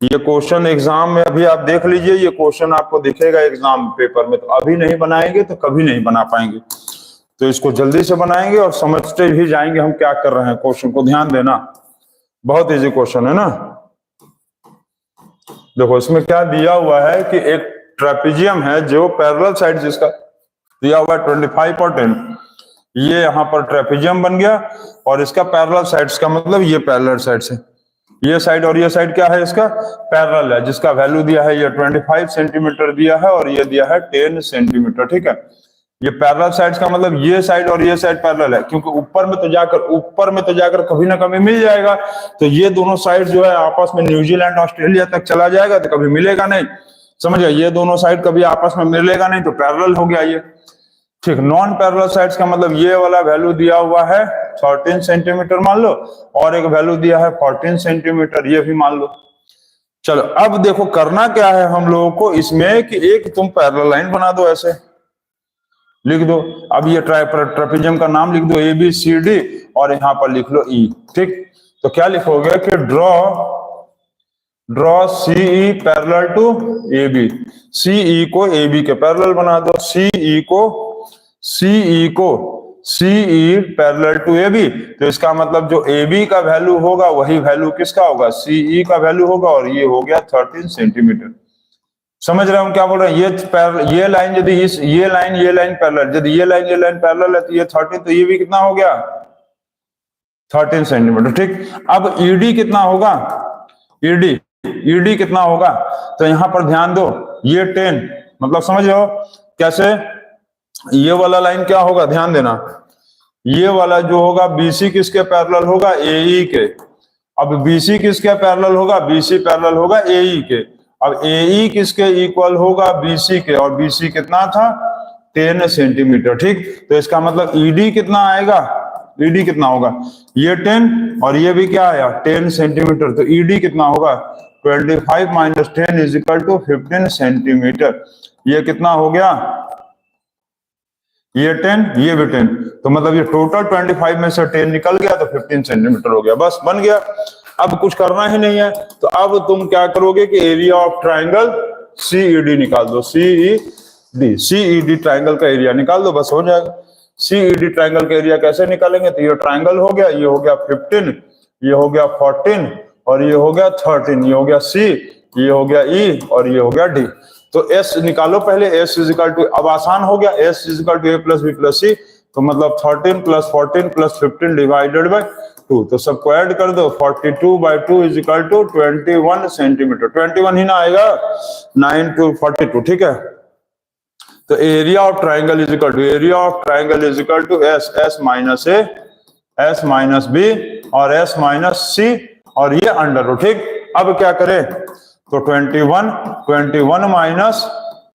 ये क्वेश्चन एग्जाम में अभी आप देख लीजिए, ये क्वेश्चन आपको दिखेगा एग्जाम पेपर में। तो अभी नहीं बनाएंगे तो कभी नहीं बना पाएंगे, तो इसको जल्दी से बनाएंगे और समझते भी जाएंगे हम क्या कर रहे हैं। क्वेश्चन को ध्यान देना, बहुत इजी क्वेश्चन है ना। देखो, इसमें क्या दिया हुआ है कि एक ट्रेपेजियम है जो पैरेलल साइड जिसका दिया हुआ है 25 और 10, ये यहाँ पर ट्रेपेजियम बन गया और इसका पैरेलल साइड्स का मतलब ये पैरेलल साइड्स है, ये साइड और ये साइड क्या है, इसका पैरेलल है, जिसका वैल्यू दिया है ये 25 सेंटीमीटर दिया है और ये दिया है 10 सेंटीमीटर। ठीक है, ये पैरेलल साइड्स का मतलब ये साइड और ये साइड पैरेलल है, क्योंकि ऊपर में तो जाकर कभी ना कभी मिल जाएगा। तो ये दोनों साइड जो है आपस में न्यूजीलैंड ऑस्ट्रेलिया तक चला जाएगा तो कभी मिलेगा नहीं, समझ गए। ये दोनों साइड कभी आपस में मिलेगा नहीं तो पैरेलल हो गया ये। ठीक, नॉन पैरेलल साइड्स का मतलब ये वाला वैल्यू दिया हुआ है 13 सेंटीमीटर मान लो और एक वैल्यू दिया है 14 सेंटीमीटर, ये भी मान लो। चलो, अब देखो करना क्या है हम लोगों को इसमें कि एक तुम पैरेलल लाइन बना दो, ऐसे लिख दो। अब ये ट्रेपेजियम का नाम लिख दो ABCD और यहाँ पर लिख लो E। ठीक, तो क्या लिखोगे कि draw CE parallel to AB। CE को AB के पैरेलल बना दो, CE पैरेलल टू AB। तो इसका मतलब जो AB का वैल्यू होगा वही वैल्यू किसका होगा, CE का वैल्यू होगा, और ये हो गया 13 सेंटीमीटर। समझ रहे हैं हम क्या बोल रहे हैं। ये लाइन यदि ये लाइन पैरेलल, यदि ये लाइन पैरेलल है तो ये 13, तो ये भी कितना हो गया 13 सेंटीमीटर। ठीक, अब ED कितना होगा, ED कितना होगा, तो यहां पर ध्यान दो, ये 10 मतलब समझ रहे हो कैसे। ये वाला लाइन क्या होगा, ध्यान देना, ये वाला जो होगा BC किसके पैरेलल होगा, AE के। अब BC किसके पैरेलल होगा, BC पैरेलल होगा AE के। अब AE किसके इक्वल होगा, BC के, और BC कितना था 10 सेंटीमीटर। ठीक, तो इसका मतलब ED कितना आएगा, ED कितना होगा, ये 10 और ये भी क्या आया 10 सेंटीमीटर। तो ED कितना होगा 25 minus 10 is equal to 15 centimetre. ये कितना हो गया, ये 10 ये भी 10, तो मतलब ये टोटल 25 में से 10 निकल गया तो 15 सेंटीमीटर हो गया, बस बन गया। अब कुछ करना ही नहीं है, तो अब तुम क्या करोगे कि एरिया ऑफ ट्राइंगल CED निकाल दो, CED ट्राइंगल का एरिया निकाल दो, बस हो जाएगा। CED ट्राइंगल का एरिया कैसे निकालेंगे, तो ये ट्राइंगल हो गया, ये हो गया 15, ये हो गया 14 और ये हो गया 13, ये हो गया C, ये हो गया E और ये हो गया D। तो S निकालो पहले, S इज इक्वल टू, अब आसान हो गया, S is equal to A plus B plus C। तो मतलब 13 प्लस 14 प्लस 15 डिवाइडेड बाय 2, तो सबको ऐड कर दो, 42/2 इज इक्वल टू 21 सेंटीमीटर। 21 ही ना आएगा, 9 to 42, ठीक है। तो area of triangle is equal to, area of triangle is equal to S minus A, S minus B और एस माइनस सी, और ये अंडर रूट, ठीक। अब क्या करें, तो 21 माइनस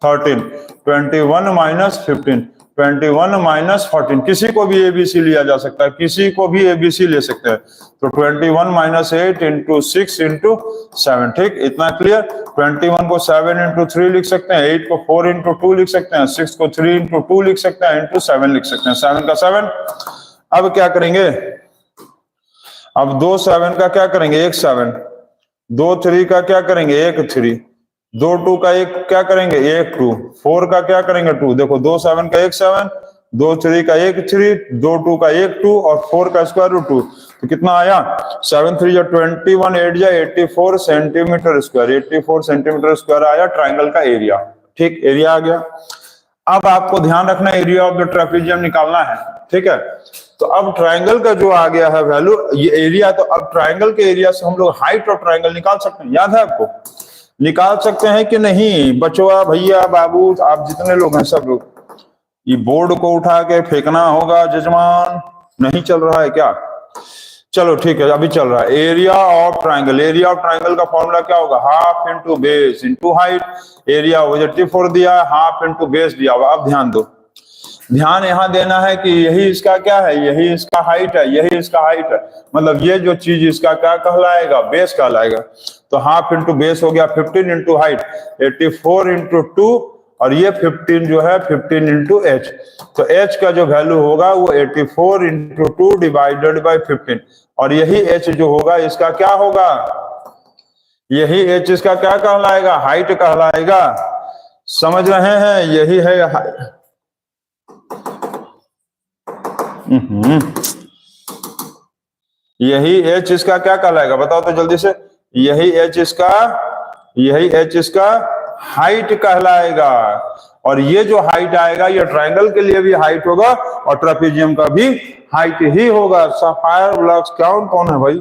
13, 21 माइनस 15, 21 माइनस 14, किसी को भी एबीसी लिया जा सकता है, किसी को भी एबीसी ले सकते हैं। तो 21 माइनस 8 इंटू 6 इंटू 7, ठीक, इतना क्लियर। 21 को 7 इंटू 3 लिख सकते हैं, 8 को 4 इंटू 2 लिख सकते हैं, 6 को 3 इंटू 2 लिख सकते हैं, इंटू 7 लिख सकते हैं, 7 का 7। अब क्या करेंगे, अब 2 7 का क्या करेंगे, 1 7, 2 3 का क्या करेंगे, 1 3, 2 2 का 1 क्या करेंगे, 1 2, 4 का क्या करेंगे 2, देखो 2 7 का 1 7, 2 3 का 1 3, 2 2 का 1 2 और 4 का स्क्वायर रूट 2, तो कितना आया, 7 3 21, 8 जा 84 सेंटीमीटर स्क्वायर, 84 सेंटीमीटर स्क्वायर आया ट्राइंगल का एरिया, ठीक, एरिया आ गया। अब आपको ध्यान रखना एरिया ऑफ द ट्रेपेजियम निकालना है, ठीक है। तो अब ट्राइंगल का जो आ गया है वैल्यू, ये एरिया, तो अब ट्राइंगल के एरिया से हम लोग हाइट ऑफ ट्राइंगल निकाल सकते हैं, याद है आपको, निकाल सकते हैं कि नहीं बचवा, भैया, बाबू, आप जितने लोग हैं सब लोग, ये बोर्ड को उठा के फेंकना होगा जजमान, नहीं चल रहा है क्या, चलो ठीक है अभी चल रहा है। Area of triangle, area of triangle का फॉर्मूला क्या होगा, half into base into height, area objective 4 दिया है, हाफ इंटू बेस दिया हुआ। अब ध्यान दो, ध्यान यहां देना है कि यही इसका क्या है, यही इसका हाइट है, यही इसका हाइट है, मतलब ये जो चीज इसका क्या कहलाएगा, बेस कहलाएगा। तो हाफ इंटू बेस हो गया 15 इंटू हाइट 84 इंटू 2, और ये 15 जो है 15 इंटू एच, तो एच का जो वैल्यू होगा वो 84 इंटू 2 डिवाइडेड बाई 15, और यही एच जो होगा इसका क्या होगा, यही एच इसका क्या कहलाएगा, हाइट कहलाएगा, समझ रहे हैं, यही है यही एच इसका क्या कहलाएगा, बताओ तो जल्दी से, यही एच इसका हाइट कहलाएगा, और ये जो हाइट आएगा ये ट्रायंगल के लिए भी हाइट होगा और ट्रेपेजियम का भी हाइट ही होगा। सफायर ब्लॉक्स कौन है भाई,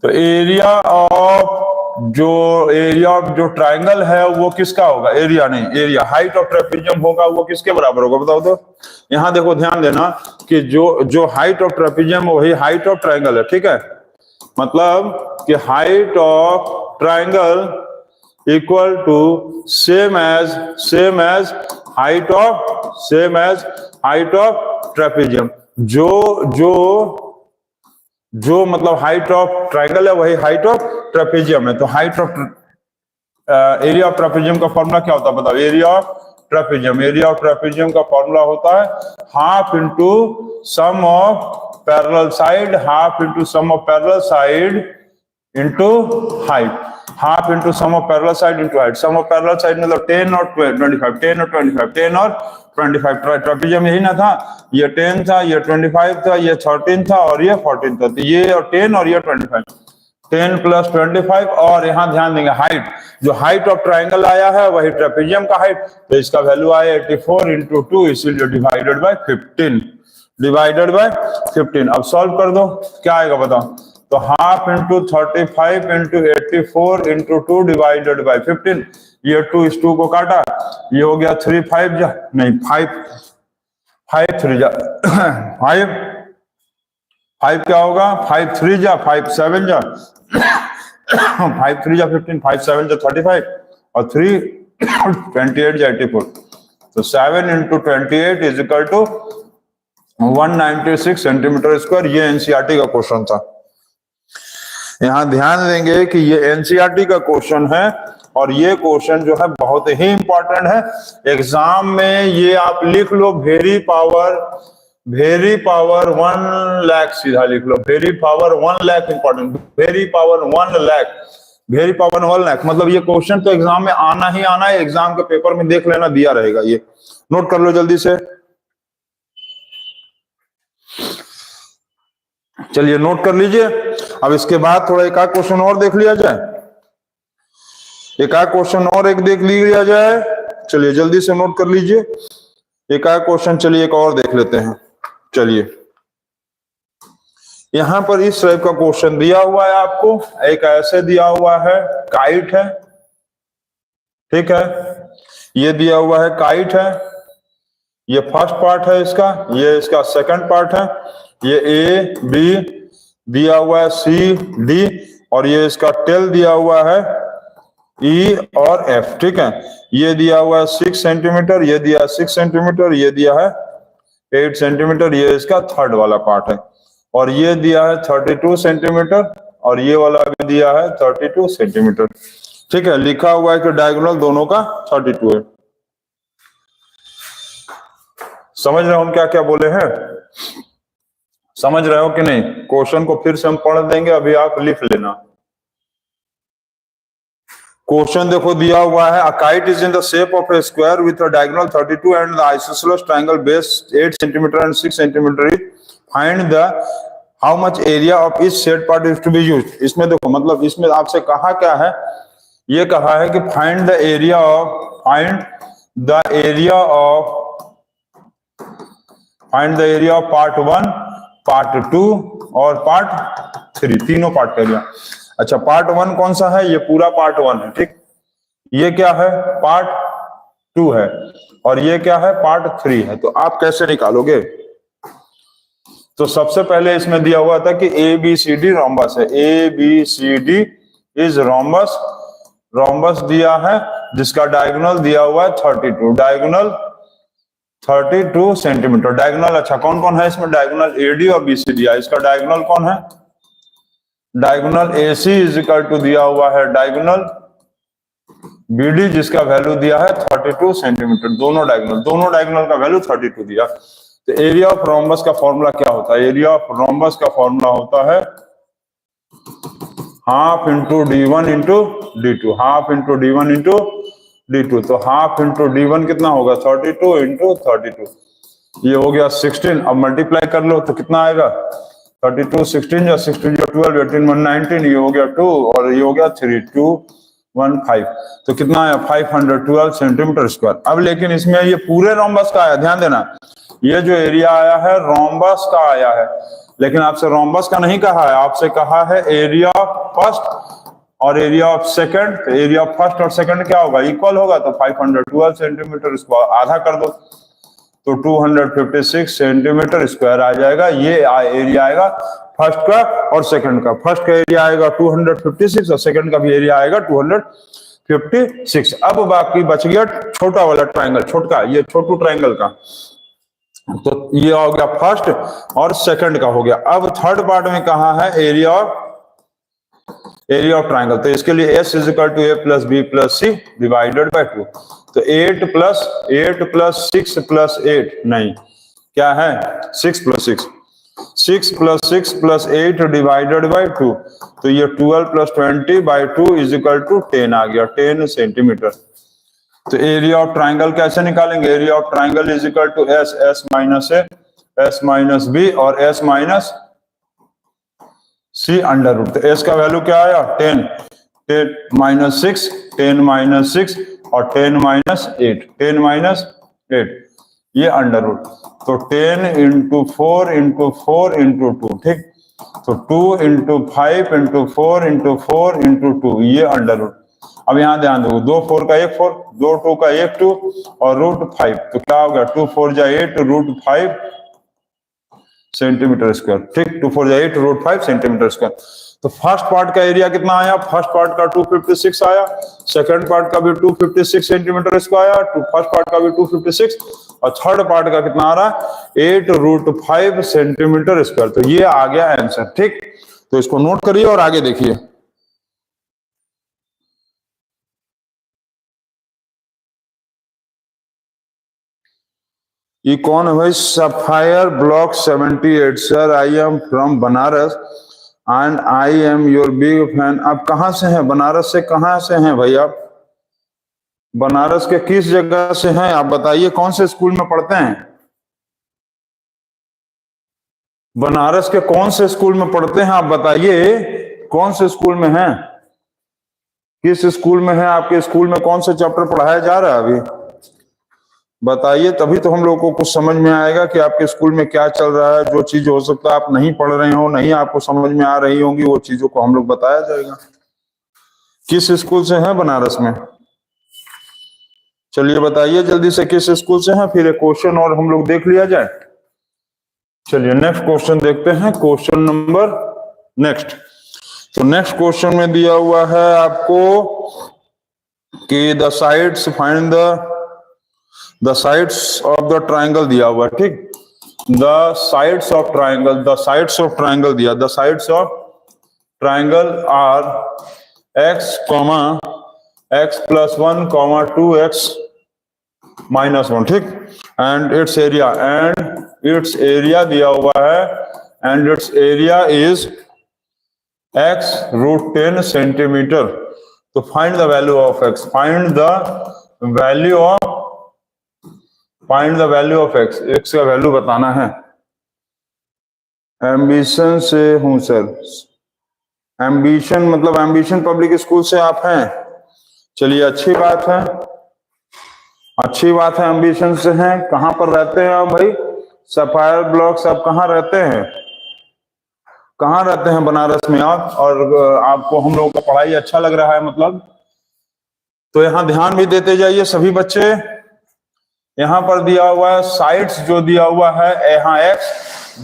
तो एरिया ऑफ जो ट्रायंगल है वो किसका होगा, एरिया नहीं, एरिया हाइट ऑफ ट्रेपेजियम होगा, वो किसके बराबर होगा बताओ तो। यहां देखो ध्यान देना कि जो हाइट ऑफ ट्रेपेजियम वही हाइट ऑफ ट्रायंगल है, ठीक है, मतलब कि height of triangle equal to same as height of trapezium. जो मतलब हाइट ऑफ ट्रायंगल है वही हाइट ऑफ ट्रेपेजियम है। तो height of area of trapezium का फॉर्मूला क्या होता है बताओ, एरिया ऑफ ट्रेपेजियम का फॉर्मूला होता है half into sum of parallel side, half into sum of parallel side into height, half into sum of parallel side into height. Sum of parallel side मतलब 10 और 25, 10 और 25, 10 और 25। ट्रेपेजियम यही ना था, ये 10 था, ये 25 था, ये 13 था और ये 14 था, तो ये और 10 और ये 25, 10 प्लस 25। और यहाँ ध्यान देंगे हाइट, जो हाइट ऑफ ट्राइंगल आया है वही ट्रेपेजियम का हाइट, तो इसका वैल्यू आया 84 इंटू 2, इसीलिए डिवाइडेड बाय 15। अब सॉल्व कर दो, क्या आएगा बताओ, तो half into 35 into 84 into 2 divided by 15, ये 2 इस 2 को काटा, ये हो गया 3 5 जा नहीं 5 3 जा 5 क्या होगा, 5 3 जा 5 7 जा 5 3 जा 15, 5 7 जा 35 और 3 28 जा 84, तो 7 into 28 is equal to 196 centimetre square. ये एनसीईआरटी का क्वेश्चन था। यहां ध्यान देंगे कि ये एनसीईआरटी का क्वेश्चन है और ये क्वेश्चन जो है बहुत ही इंपॉर्टेंट है एग्जाम में। ये आप लिख लो वेरी पावर 1 लाख, सीधा लिख लो very power 1 lakh, important, very power 1 lakh, मतलब ये क्वेश्चन तो एग्जाम में आना ही आना है, एग्जाम के पेपर में देख लेना, दिया रहेगा, ये नोट कर लो जल्दी से। चलिए नोट कर लीजिए। अब इसके बाद थोड़ा एक आध क्वेश्चन और देख लिया जाए, एक आध क्वेश्चन और देख लिया जाए। चलिए जल्दी से नोट कर लीजिए। एक आया क्वेश्चन, चलिए एक और देख लेते हैं। चलिए यहां पर इस टाइप का क्वेश्चन दिया हुआ है आपको, एक ऐसे दिया हुआ है, काइट है, ठीक है, ये दिया हुआ है काइट है, ये फर्स्ट पार्ट है इसका, ये इसका सेकंड पार्ट है, ये ए बी दिया हुआ है, सी डी, और ये इसका टेल दिया हुआ है ई और एफ, ठीक है। ये दिया हुआ है 6 सेंटीमीटर, ये दिया है 6 सेंटीमीटर, ये दिया है 8 सेंटीमीटर, ये इसका थर्ड वाला पार्ट है, और ये दिया है 32 सेंटीमीटर, और ये वाला भी दिया है 32 सेंटीमीटर, ठीक है। लिखा हुआ है कि डायगोनल दोनों का 32 है। समझ रहे हो हम क्या क्या बोले हैं? समझ रहे हो कि नहीं? क्वेश्चन को फिर से हम पढ़ देंगे, अभी आप लिख लेना। क्वेश्चन देखो दिया हुआ है, a kite is in the shape of a square with a diagonal 32 and the isosceles triangle base 8 centimetre and 6 centimetre. Find the how much area of each shade part is to be used. इसमें देखो, मतलब इसमें आपसे कहा क्या है, ये कहा है कि find the area of part 1, part 2 और पार्ट 3, तीनों पार्ट का एरिया। अच्छा, पार्ट 1 कौन सा है? ये पूरा पार्ट 1 है, ठीक। ये क्या है? पार्ट 2 है, और ये क्या है? पार्ट 3 है। तो आप कैसे निकालोगे? तो सबसे पहले इसमें दिया हुआ था कि A B C D rhombus है, A B C D is rhombus, rhombus दिया है जिसका डायगोनल दिया हुआ है 32, डायगोनल 32 सेंटीमीटर। डायगोनल, अच्छा कौन कौन है इसमें? डायगोनल एडी और बीसीडी है। इसका डायगोनल कौन है? Diagonal AC is equal to दिया हुआ है डायगोनल बीडी, जिसका वैल्यू दिया है 32 सेंटीमीटर। दोनों डायगोनल का वैल्यू 32 दिया। तो एरिया ऑफ रोम्बस का फॉर्मूला क्या होता है? एरिया ऑफ रोम्बस का फॉर्मूला होता है half into D1 into D2, half into D1 into D2। तो हाफ इंटू D1 कितना होगा? 32 इंटू 32, ये हो गया 16। अब मल्टीप्लाई कर लो तो कितना आएगा? 32 16 या 16 या 12 18 1 19, ये हो गया 2 और ये हो गया 3 2 1 5। तो कितना आया? 512 सेंटीमीटर स्क्वायर। अब लेकिन इसमें ये पूरे रोम्बस का आया, ध्यान देना, ये जो एरिया आया है रोम्बस का आया है, लेकिन आपसे रोम्बस का नहीं कहा है, आपसे कहा है एरिया ऑफ फर्स्ट और एरिया ऑफ सेकंड। तो एरिया ऑफ फर्स्ट और सेकंड क्या होगा? इक्वल होगा, तो 512 सेंटीमीटर स्क्वायर आधा कर दो तो 256 सेंटीमीटर स्क्वायर आ जाएगा। ये एरिया आएगा फर्स्ट का और सेकंड का। फर्स्ट का एरिया आएगा 256 और सेकंड का भी एरिया आएगा 256। अब बाकी बच गया छोटा वाला ट्रायंगल, छोटा, ये छोटू ट्रायंगल का। तो ये हो गया फर्स्ट और सेकंड का हो गया। अब थर्ड पार्ट में कहा है एरिया ऑफ ट्रायंगल। तो इसके लिए S is equal to A plus B plus C divided by 2। तो 8 प्लस 6 प्लस 8 नहीं, क्या है? 6 plus 6, 6 plus 6 plus 8 divided by 2। तो ये 12 plus 20 by 2 is equal to 10 आ गया, 10 सेंटीमीटर। तो एरिया ऑफ ट्रायंगल कैसे निकालेंगे? Area of triangle is equal to S minus A, S minus B और S minus C under root. तो S का वैल्यू क्या आया? 10, 10 माइनस 6, 10 माइनस 6 और 10 माइनस 8, 10 माइनस 8, ये अंडर रूट। तो 10 इंटू 4 इंटू 4 इंटू 2, ठीक। तो 2 इंटू 5 इंटू 4 इंटू 4 इंटू 2, ये अंडर रूट। अब यहां ध्यान दो, 2 4 का 1 4, 2 2 का 1 2 और रूट 5। तो क्या हो गया? 2 4 जा 8 रूट 5 सेंटीमीटर स्क्वायर, ठीक। 2 4 जा 8 रूट 5 सेंटीमीटर स्क्वायर। तो फर्स्ट पार्ट का एरिया कितना आया? फर्स्ट पार्ट का 256 आया, सेकंड पार्ट का भी 256 सेंटीमीटर स्क्वायर आया, फर्स्ट पार्ट का भी 256 और थर्ड पार्ट का कितना आ रहा है? 8 रूट 5 सेंटीमीटर स्क्वायर। तो ये आ गया आंसर, ठीक। तो इसको नोट करिए और आगे देखिए। ये कौन है भाई? Sapphire block 78 sir, I am from Banaras and I am your big fan. आप कहां से हैं? बनारस से कहां से हैं भाई आप? बनारस के किस जगह से हैं आप बताइए? कौन से स्कूल में पढ़ते हैं? बनारस के कौन से स्कूल में पढ़ते हैं आप बताइए? कौन से स्कूल में हैं? किस स्कूल में हैं? आपके स्कूल में कौन से चैप्टर पढ़ाया जा रहा है अभी? बताइए, तभी तो हम लोग को कुछ समझ में आएगा कि आपके स्कूल में क्या चल रहा है। जो चीज हो सकता है आप नहीं पढ़ रहे हो, नहीं आपको समझ में आ रही होंगी, वो चीजों को हम लोग बताया जाएगा। किस स्कूल से हैं बनारस में? चलिए बताइए जल्दी से किस स्कूल से हैं, फिर एक क्वेश्चन और हम लोग देख लिया जाए। चलिए नेक्स्ट क्वेश्चन देखते हैं, क्वेश्चन नंबर नेक्स्ट। तो नेक्स्ट क्वेश्चन में दिया हुआ है आपको कि the sides find the sides of the triangle दिया हुआ है, ठीक। The sides of triangle, the sides of triangle दिया, the sides of triangle are x comma x plus 1 comma 2x minus 1, ठीक। एंड इट्स एरिया दिया हुआ है, and its area is x √10 centimetre. तो find the value of x, find the value of x का value बताना है। Ambition से हूं सर, एम्बिशन मतलब एम्बिशन पब्लिक स्कूल से आप हैं। चलिए अच्छी बात है, अच्छी बात है, एम्बिशन से हैं। कहां पर रहते हैं आप भाई? Sapphire block. आप कहाँ रहते हैं? कहाँ रहते हैं बनारस में आप? और आपको हम लोगों का पढ़ाई अच्छा लग रहा है मतलब, तो यहाँ ध्यान भी देते जाइए सभी बच्चे। यहाँ पर दिया हुआ है साइड्स, जो दिया हुआ है यहाँ x,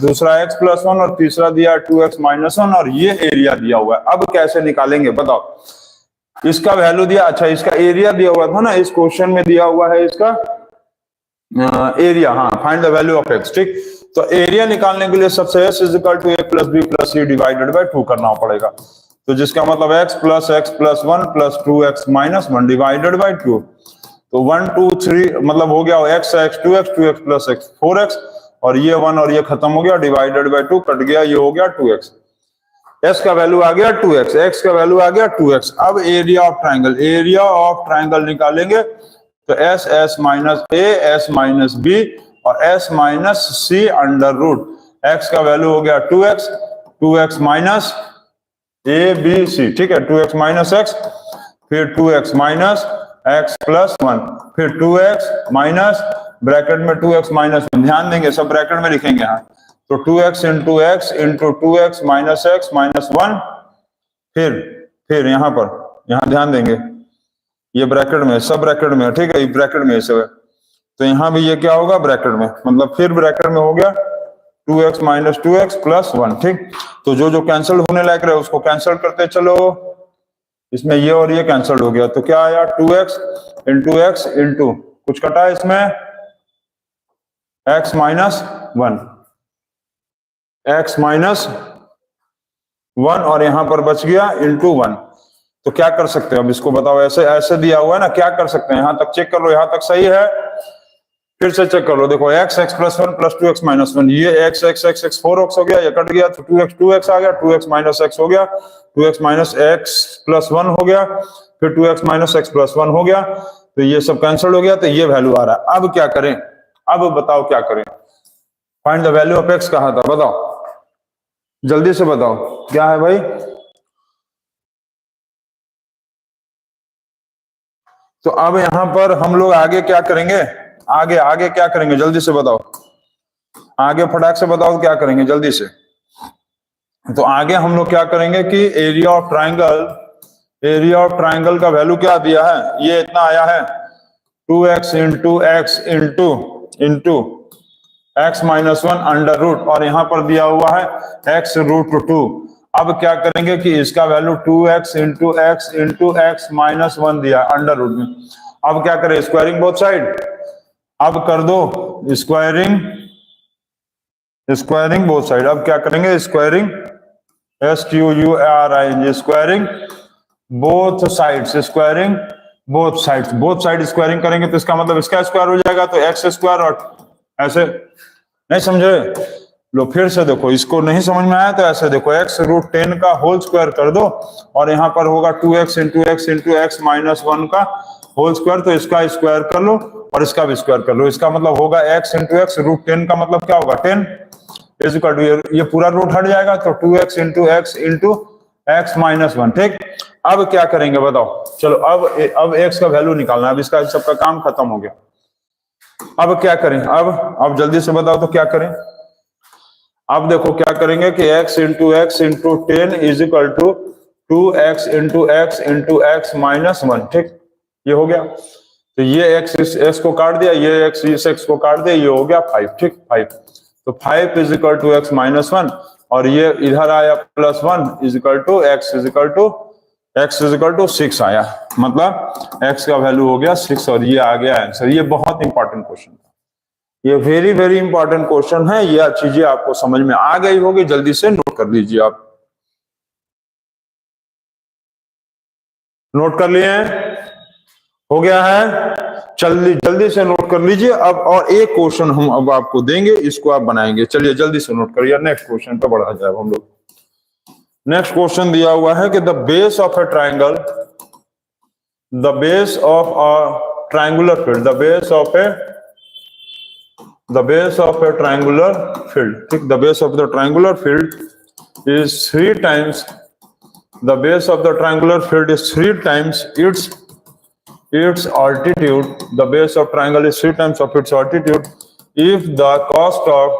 दूसरा x प्लस 1 और तीसरा दिया 2x माइनस 1, और ये एरिया दिया हुआ है। अब कैसे निकालेंगे बताओ? इसका वैल्यू दिया, अच्छा इसका एरिया दिया हुआ था ना, इस क्वेश्चन में दिया हुआ है इसका एरिया। हाँ, find the value of x, ठीक। तो एरिया निकालने के लिए सबसे s is equal to a plus b plus c divided by 2 करना पड़ेगा। तो जिसका मतलब x plus 1 plus 2x minus 1 divided by 2। तो 1 2 3 मतलब हो गया x 2x plus x 4x, और ये 1 और ये खत्म हो गया, डिवाइडेड बाय 2 कट गया, ये हो गया 2x। s का वैल्यू आ गया 2x, x का वैल्यू आ गया 2x। अब area of triangle, area of triangle निकालेंगे तो s minus a, s minus b और s minus c under root. x का वैल्यू हो गया 2x minus a b c, ठीक है। 2x माइनस x, फिर 2x माइनस x प्लस 1, फिर 2x माइनस ब्रैकेट में 2x माइनस 1, ध्यान देंगे सब ब्रैकेट में लिखेंगे। हाँ, तो 2x into 2x minus x minus 1, फिर यहाँ पर, यहाँ ध्यान देंगे, ये ब्रैकेट में, सब ब्रैकेट में, ठीक है, ये ब्रैकेट में सब है। तो यहाँ भी ये क्या होगा? ब्रैकेट में, मतलब फिर ब्रैकेट में हो गया 2x माइनस 2x प्लस 1, ठीक। तो जो कैंसिल होने लायक रहे उसको कैंसिल करते चलो, इसमें ये और ये कैंसिल हो गया। तो क्या आया? 2x इंटू कुछ कटा इसमें x माइनस 1 और यहां पर बच गया इंटू 1। तो क्या कर सकते हैं अब इसको बताओ? ऐसे दिया हुआ है ना, क्या कर सकते हैं? यहां तक चेक कर लो, यहां तक सही है, फिर से चेक कर लो। देखो x plus 1 plus 2x minus 1, ये x 4x हो गया, ये कट गया, तो 2x आ गया, 2x माइनस x हो गया, 2x माइनस x प्लस 1 हो गया, फिर 2x माइनस x प्लस 1 हो गया, तो ये सब कैंसिल हो गया, तो ये वैल्यू आ रहा है। अब क्या करें? अब बताओ क्या करें? Find the value of x कहा था, बताओ जल्दी से बताओ, क्या है भाई? तो अब यहां पर हम लोग आगे क्या करेंगे? आगे क्या करेंगे जल्दी से बताओ, आगे फटाक से बताओ क्या करेंगे जल्दी से। तो आगे हम लोग क्या करेंगे कि एरिया ऑफ ट्राइंगल का वैल्यू क्या दिया है? ये इतना आया है 2x into x minus 1 under root, और यहां पर दिया हुआ है x √2। अब क्या करेंगे कि इसका value 2x into x minus 1 दिया अंडर रूट में। अब क्या करें? Squaring both side. अब कर दो स्क्वायरिंग बोथ साइड। अब क्या करेंगे? Squaring SQUARING, squaring both sides, squaring both side squaring करेंगे तो इसका मतलब इसका स्क्वायर हो जाएगा, तो x स्क्वायर, और ऐसे नहीं समझे? लो फिर से देखो, इसको नहीं समझ में आया तो ऐसे देखो, x √10 का होल स्क्वायर कर दो, और यहाँ पर होगा 2x इंटू x माइनस 1 का होल स्क्वायर, तो इसका स्क्वायर कर लो और इसका भी स्क्वायर कर लो। इसका मतलब होगा x इंटू x √10 का मतलब क्या होगा? 10 इज इक्वल टू, ये पूरा रूट हट जाएगा, तो 2x इंटू x माइनस 1, ठीक। अब क्या करेंगे बताओ? चलो अब x का वैल्यू निकालना है, अब इसका सबका काम खत्म हो गया। अब क्या करें, अब जल्दी से बताओ तो क्या करें। अब देखो क्या करेंगे कि x into 10 is equal to 2x into x minus 1। ठीक, ये हो गया। तो ये x को काट दिया, ये x इस x को काट दिया, ये हो गया 5। ठीक, 5। तो 5 is equal to x minus 1, और ये इधर आया plus 1 is equal to x is equal to 6 आया। मतलब x का वैल्यू हो गया 6, और ये आ गया आंसर। ये बहुत इंपॉर्टेंट क्वेश्चन था, ये वेरी वेरी इंपॉर्टेंट क्वेश्चन है। यह चीजें आपको समझ में आ गई होगी, जल्दी से नोट कर लीजिए। आप नोट कर लिए? हो गया है? जल्दी से नोट कर लीजिए। अब और एक क्वेश्चन हम अब आपको देंगे, इसको आप बनाएंगे। चलिए जल्दी से नोट करिए, नेक्स्ट क्वेश्चन पे बढ़ा जाए हम लोग। नेक्स्ट क्वेश्चन दिया हुआ है कि the base of a triangle, the base of a triangular field, the base of a triangular field, ठीक, the base of the triangular field is 3 times, the base of the triangular field is 3 times its altitude, the base of triangle is 3 times of its altitude if the cost of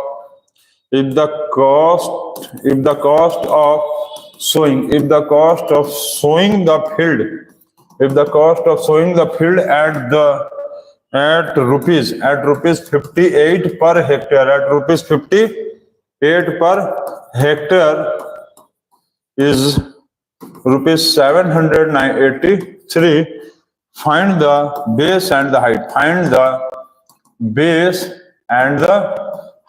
showing the field at rupees 58 per hectare, at rupees 58 per hectare is rupees 783. Find the base and the height. Find the base and the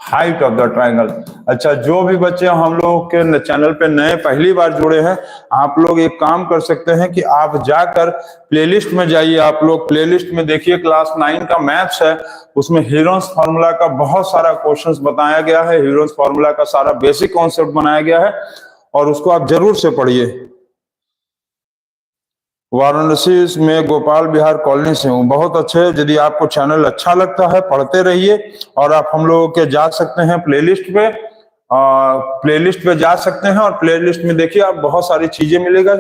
height of the triangle. अच्छा, जो भी बच्चे हम लोग के channel पे नए पहली बार जुड़े हैं, आप लोग एक काम कर सकते हैं कि आप जाकर प्लेलिस्ट में जाइए। आप लोग प्लेलिस्ट में देखिए, क्लास 9 का मैथ्स है, उसमें हीरोन्स फार्मूला का बहुत सारा क्वेश्चंस बताया गया है। हीरोन्स फार्मूला का सारा बेसिक कॉन्सेप्ट बनाया गया है, और उसको आप जरूर से पढ़िए। वाराणसी में गोपाल विहार कॉलोनी से हूँ। बहुत अच्छे। यदि आपको चैनल अच्छा लगता है, पढ़ते रहिए। और आप हम लोगों के जा सकते हैं प्लेलिस्ट पे जा सकते हैं, और प्लेलिस्ट में देखिए आप बहुत सारी चीजें मिलेगा।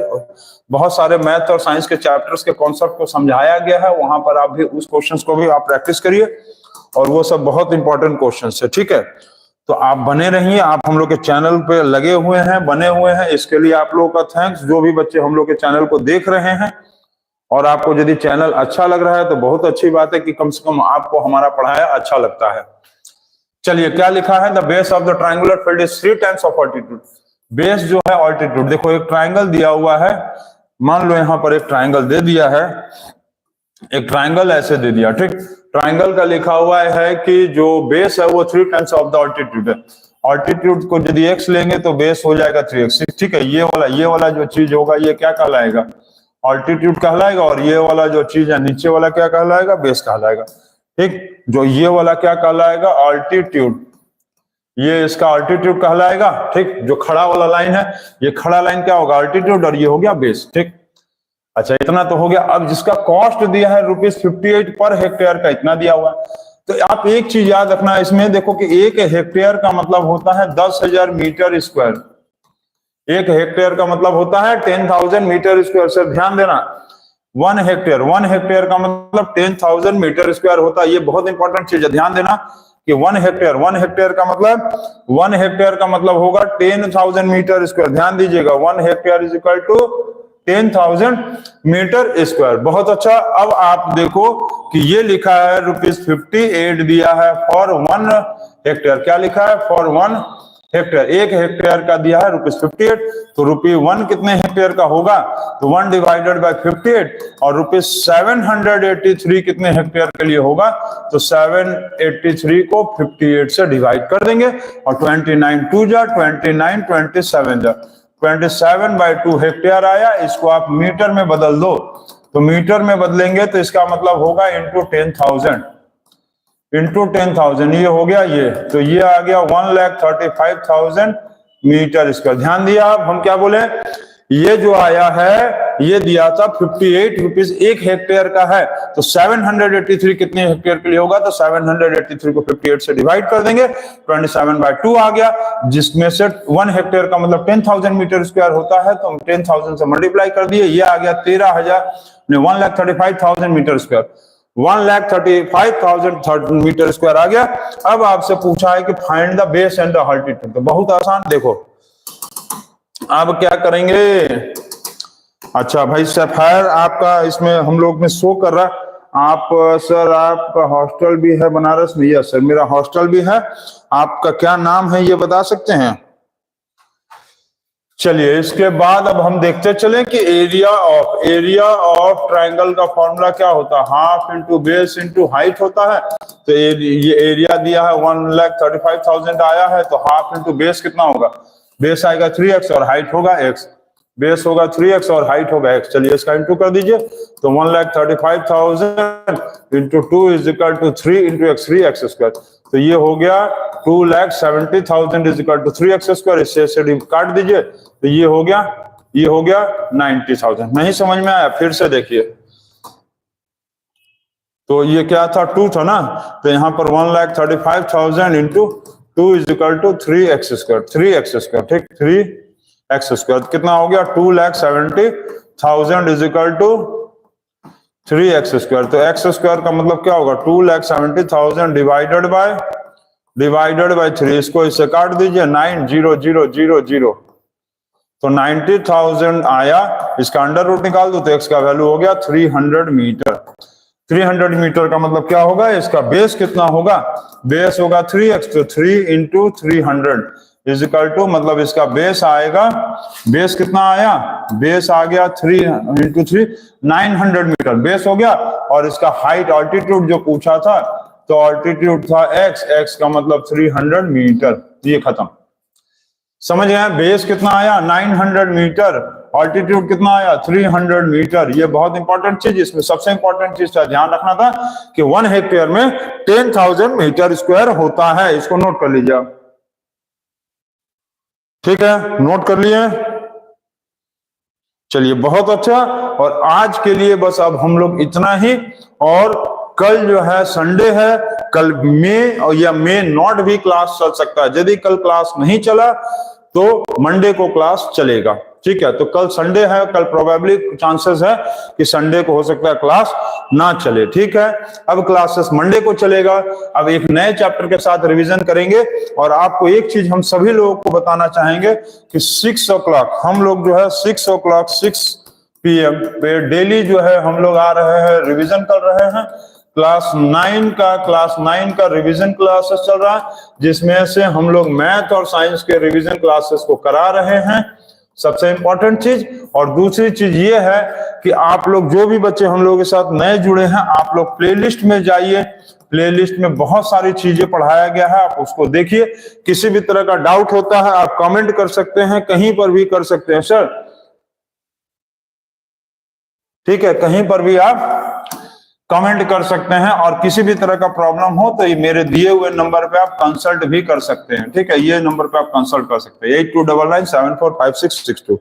बहुत सारे मैथ और साइंस के चैप्टर्स के कॉन्सेप्ट को समझाया गया है, वहां पर आप भी उस क्वेश्चंस को भी आप प्रैक्टिस करिए, और वो सब बहुत इंपॉर्टेंट क्वेश्चंस है। ठीक है, तो आप बने रहिए। आप हम लोग के चैनल पे लगे हुए हैं, बने हुए हैं, इसके लिए आप लोगों का थैंक्स। जो भी बच्चे हम लोग के चैनल को देख रहे हैं, और आपको यदि चैनल अच्छा लग रहा है तो बहुत अच्छी बात है कि कम से कम आपको हमारा पढ़ाया अच्छा लगता है। चलिए, क्या लिखा है? The base of the triangular field is 3 times of altitude. Base जो है ऑल्टीट्यूड, देखो एक ट्राइंगल दिया हुआ है, मान लो यहां पर एक ट्राइंगल दे दिया है, एक ट्राइंगल ऐसे दे दिया। ठीक, ट्राइंगल का लिखा हुआ है कि जो बेस है वो 3 टाइम्स ऑफ द ऑल्टीट्यूड है। ऑल्टीट्यूड को यदि x लेंगे तो बेस हो जाएगा 3x। ठीक है, ये वाला जो चीज होगा ये क्या कहलाएगा? ऑल्टीट्यूड कहलाएगा। और ये वाला जो चीज है नीचे वाला क्या कहलाएगा? बेस कहलाएगा। ठीक, जो ये वाला क्या कहलाएगा? ऑल्टीट्यूड। ये इसका ऑल्टीट्यूड कहलाएगा। ठीक, जो खड़ा वाला लाइन है, ये खड़ा लाइन क्या होगा? ऑल्टीट्यूड, और ये हो गया बेस। ठीक, अच्छा, इतना तो हो गया। अब जिसका कॉस्ट दिया है रुपीज 58 पर हेक्टेयर का, इतना दिया हुआ है। तो आप एक चीज याद रखना इसमें, देखो कि एक हेक्टेयर का मतलब होता है 10,000 मीटर स्क्वायर। एक हेक्टेयर का मतलब होता है 10,000 मीटर स्क्वायर। से ध्यान देना, 1 हेक्टेयर का मतलब 10,000 मीटर स्क्वायर होता है। ये बहुत इंपॉर्टेंट चीज है, ध्यान देना कि 1 हेक्टेयर का मतलब होगा 10,000 मीटर स्क्वायर। ध्यान दीजिएगा, 1 hectare is equal to 10,000 metre square. बहुत अच्छा। अब आप देखो कि ये लिखा है रुपीज 58 दिया है फॉर 1 हेक्टेयर। क्या लिखा है? For 1 hectare. एक हेक्टेयर का दिया है रुपीज 58, तो रुपये 1 कितने हेक्टेयर का होगा? तो 1 डिवाइडेड बाय 58, और रुपीज 783 कितने हेक्टेयर के लिए होगा? तो 783 को 58 से डिवाइड कर देंगे, और 29 2 जा 29, 27 जा 27/2 हेक्टेयर आया। इसको आप मीटर में बदल दो, तो मीटर में बदलेंगे तो इसका मतलब होगा इंटू 10,000, ये हो गया ये। तो ये आ गया 1,35,000 मीटर स्क्वायर। ध्यान दिया आप, हम क्या बोले? ये जो आया है ये दिया था 58 रुपीज एक हेक्टेयर का है, तो 783 कितने हेक्टेयर के लिए होगा? तो 783 को 58 से डिवाइड कर देंगे, 27/2 आ गया, जिसमें से 1 हेक्टेयर का मतलब 10,000 मीटर स्क्वायर होता है, तो हम 10,000 से मल्टीप्लाई कर दिए, ये आ गया 1,35,000 मीटर स्क्वायर। 1,35,000 मीटर स्क्वायर आ गया। अब आपसे पूछा है कि find the base and the altitude, तो बहुत आसान। देखो अब क्या करेंगे, अच्छा भाई सफायर आपका इसमें हम लोग में शो कर रहा है। आप सर आपका हॉस्टल भी है बनारस में? यस सर मेरा हॉस्टल भी है। आपका क्या नाम है ये बता सकते हैं? चलिए इसके बाद अब हम देखते चले कि एरिया ऑफ ट्राइंगल का फॉर्मूला क्या होता है, half into base into height होता है। तो ये एरिया दिया है 1,35,000 आया है, तो हाफ इंटू बेस कितना होगा, बेस आएगा 3x और हाइट होगा x, बेस होगा 3x और हाइट होगा x। चलिए इसका इंटू कर दीजिए, तो 1,35,000 into 2 is equal to 3 into x, 3x square. तो ये हो गया 2,70,000 is equal to 3x square. इससे काट दीजिए, तो ये हो गया 90,000। नहीं समझ में आया? फिर से देखिए, तो ये क्या था, 2 था ना, तो यहाँ पर 1,35,000 into 2 is equal to 3x square, 3x square, ठीक, 3x स्क्वायर कितना हो गया, 2,70,000 is equal to 3x square. तो x स्क्वायर का मतलब क्या होगा, 2,70,000 डिवाइडेड बाय 3, इसको इससे काट दीजिए, 9,0,0,0,0, तो 90,000 आया। इसका अंडर रूट निकाल दो तो x का वैल्यू हो गया 300 मीटर। 300 मीटर का मतलब क्या होगा, इसका बेस कितना होगा, बेस होगा 3x, तो 3 इंटू 300 इज इक्वल टू, मतलब इसका बेस आएगा, बेस कितना आया, बेस आ गया 3 इंटू 3, 900 मीटर बेस हो गया। और इसका हाइट ऑल्टीट्यूड जो पूछा था, तो ऑल्टीट्यूड था x का मतलब 300 मीटर। ये खत्म, समझ गए? बेस कितना आया 900 मीटर, ऑल्टीट्यूड कितना आया 300 मीटर। ये बहुत इंपॉर्टेंट चीज, इसमें सबसे इंपॉर्टेंट चीज का ध्यान रखना था कि 1 हेक्टेयर में 10,000 मीटर स्क्वायर होता है। इसको नोट कर लीजिए आप, ठीक है, नोट कर लिए? चलिए बहुत अच्छा। और आज के लिए बस अब हम लोग इतना ही, और कल जो है संडे है, कल मे और या मे नॉट भी क्लास चल सकता है। यदि कल क्लास नहीं चला तो मंडे को क्लास चलेगा, ठीक है। तो कल संडे है, कल प्रोबेबली चांसेस है कि संडे को हो सकता है क्लास ना चले, ठीक है। अब क्लासेस मंडे को चलेगा। अब एक नए चैप्टर के साथ रिवीजन करेंगे। और आपको एक चीज हम सभी लोगों को बताना चाहेंगे कि 6 o'clock हम लोग जो है 6 o'clock 6 PM पे डेली जो है हम लोग आ रहे हैं, रिवीजन कर रहे हैं। क्लास 9 का रिवीजन क्लासेस चल रहा है, जिसमें से हम लोग मैथ और साइंस के रिवीजन क्लासेस को करा रहे हैं, सबसे इंपॉर्टेंट चीज। और दूसरी चीज ये है कि आप लोग जो भी बच्चे हम लोगों के साथ नए जुड़े हैं, आप लोग प्लेलिस्ट में जाइए, प्लेलिस्ट में बहुत सारी चीजें पढ़ाया गया है, आप उसको देखिए। किसी भी तरह का डाउट होता है आप कमेंट कर सकते हैं, कहीं पर भी कर सकते हैं सर, ठीक है, कहीं पर भी आप कमेंट कर सकते हैं। और किसी भी तरह का प्रॉब्लम हो तो ये मेरे दिए हुए नंबर पे आप कंसल्ट भी कर सकते हैं, ठीक है, ये नंबर पे आप कंसल्ट कर सकते हैं, 8299745662,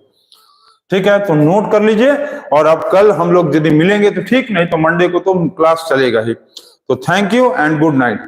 ठीक है। तो नोट कर लीजिए। और अब कल हम लोग यदि मिलेंगे तो ठीक, नहीं तो मंडे को तो क्लास चलेगा ही। तो thank you and good night.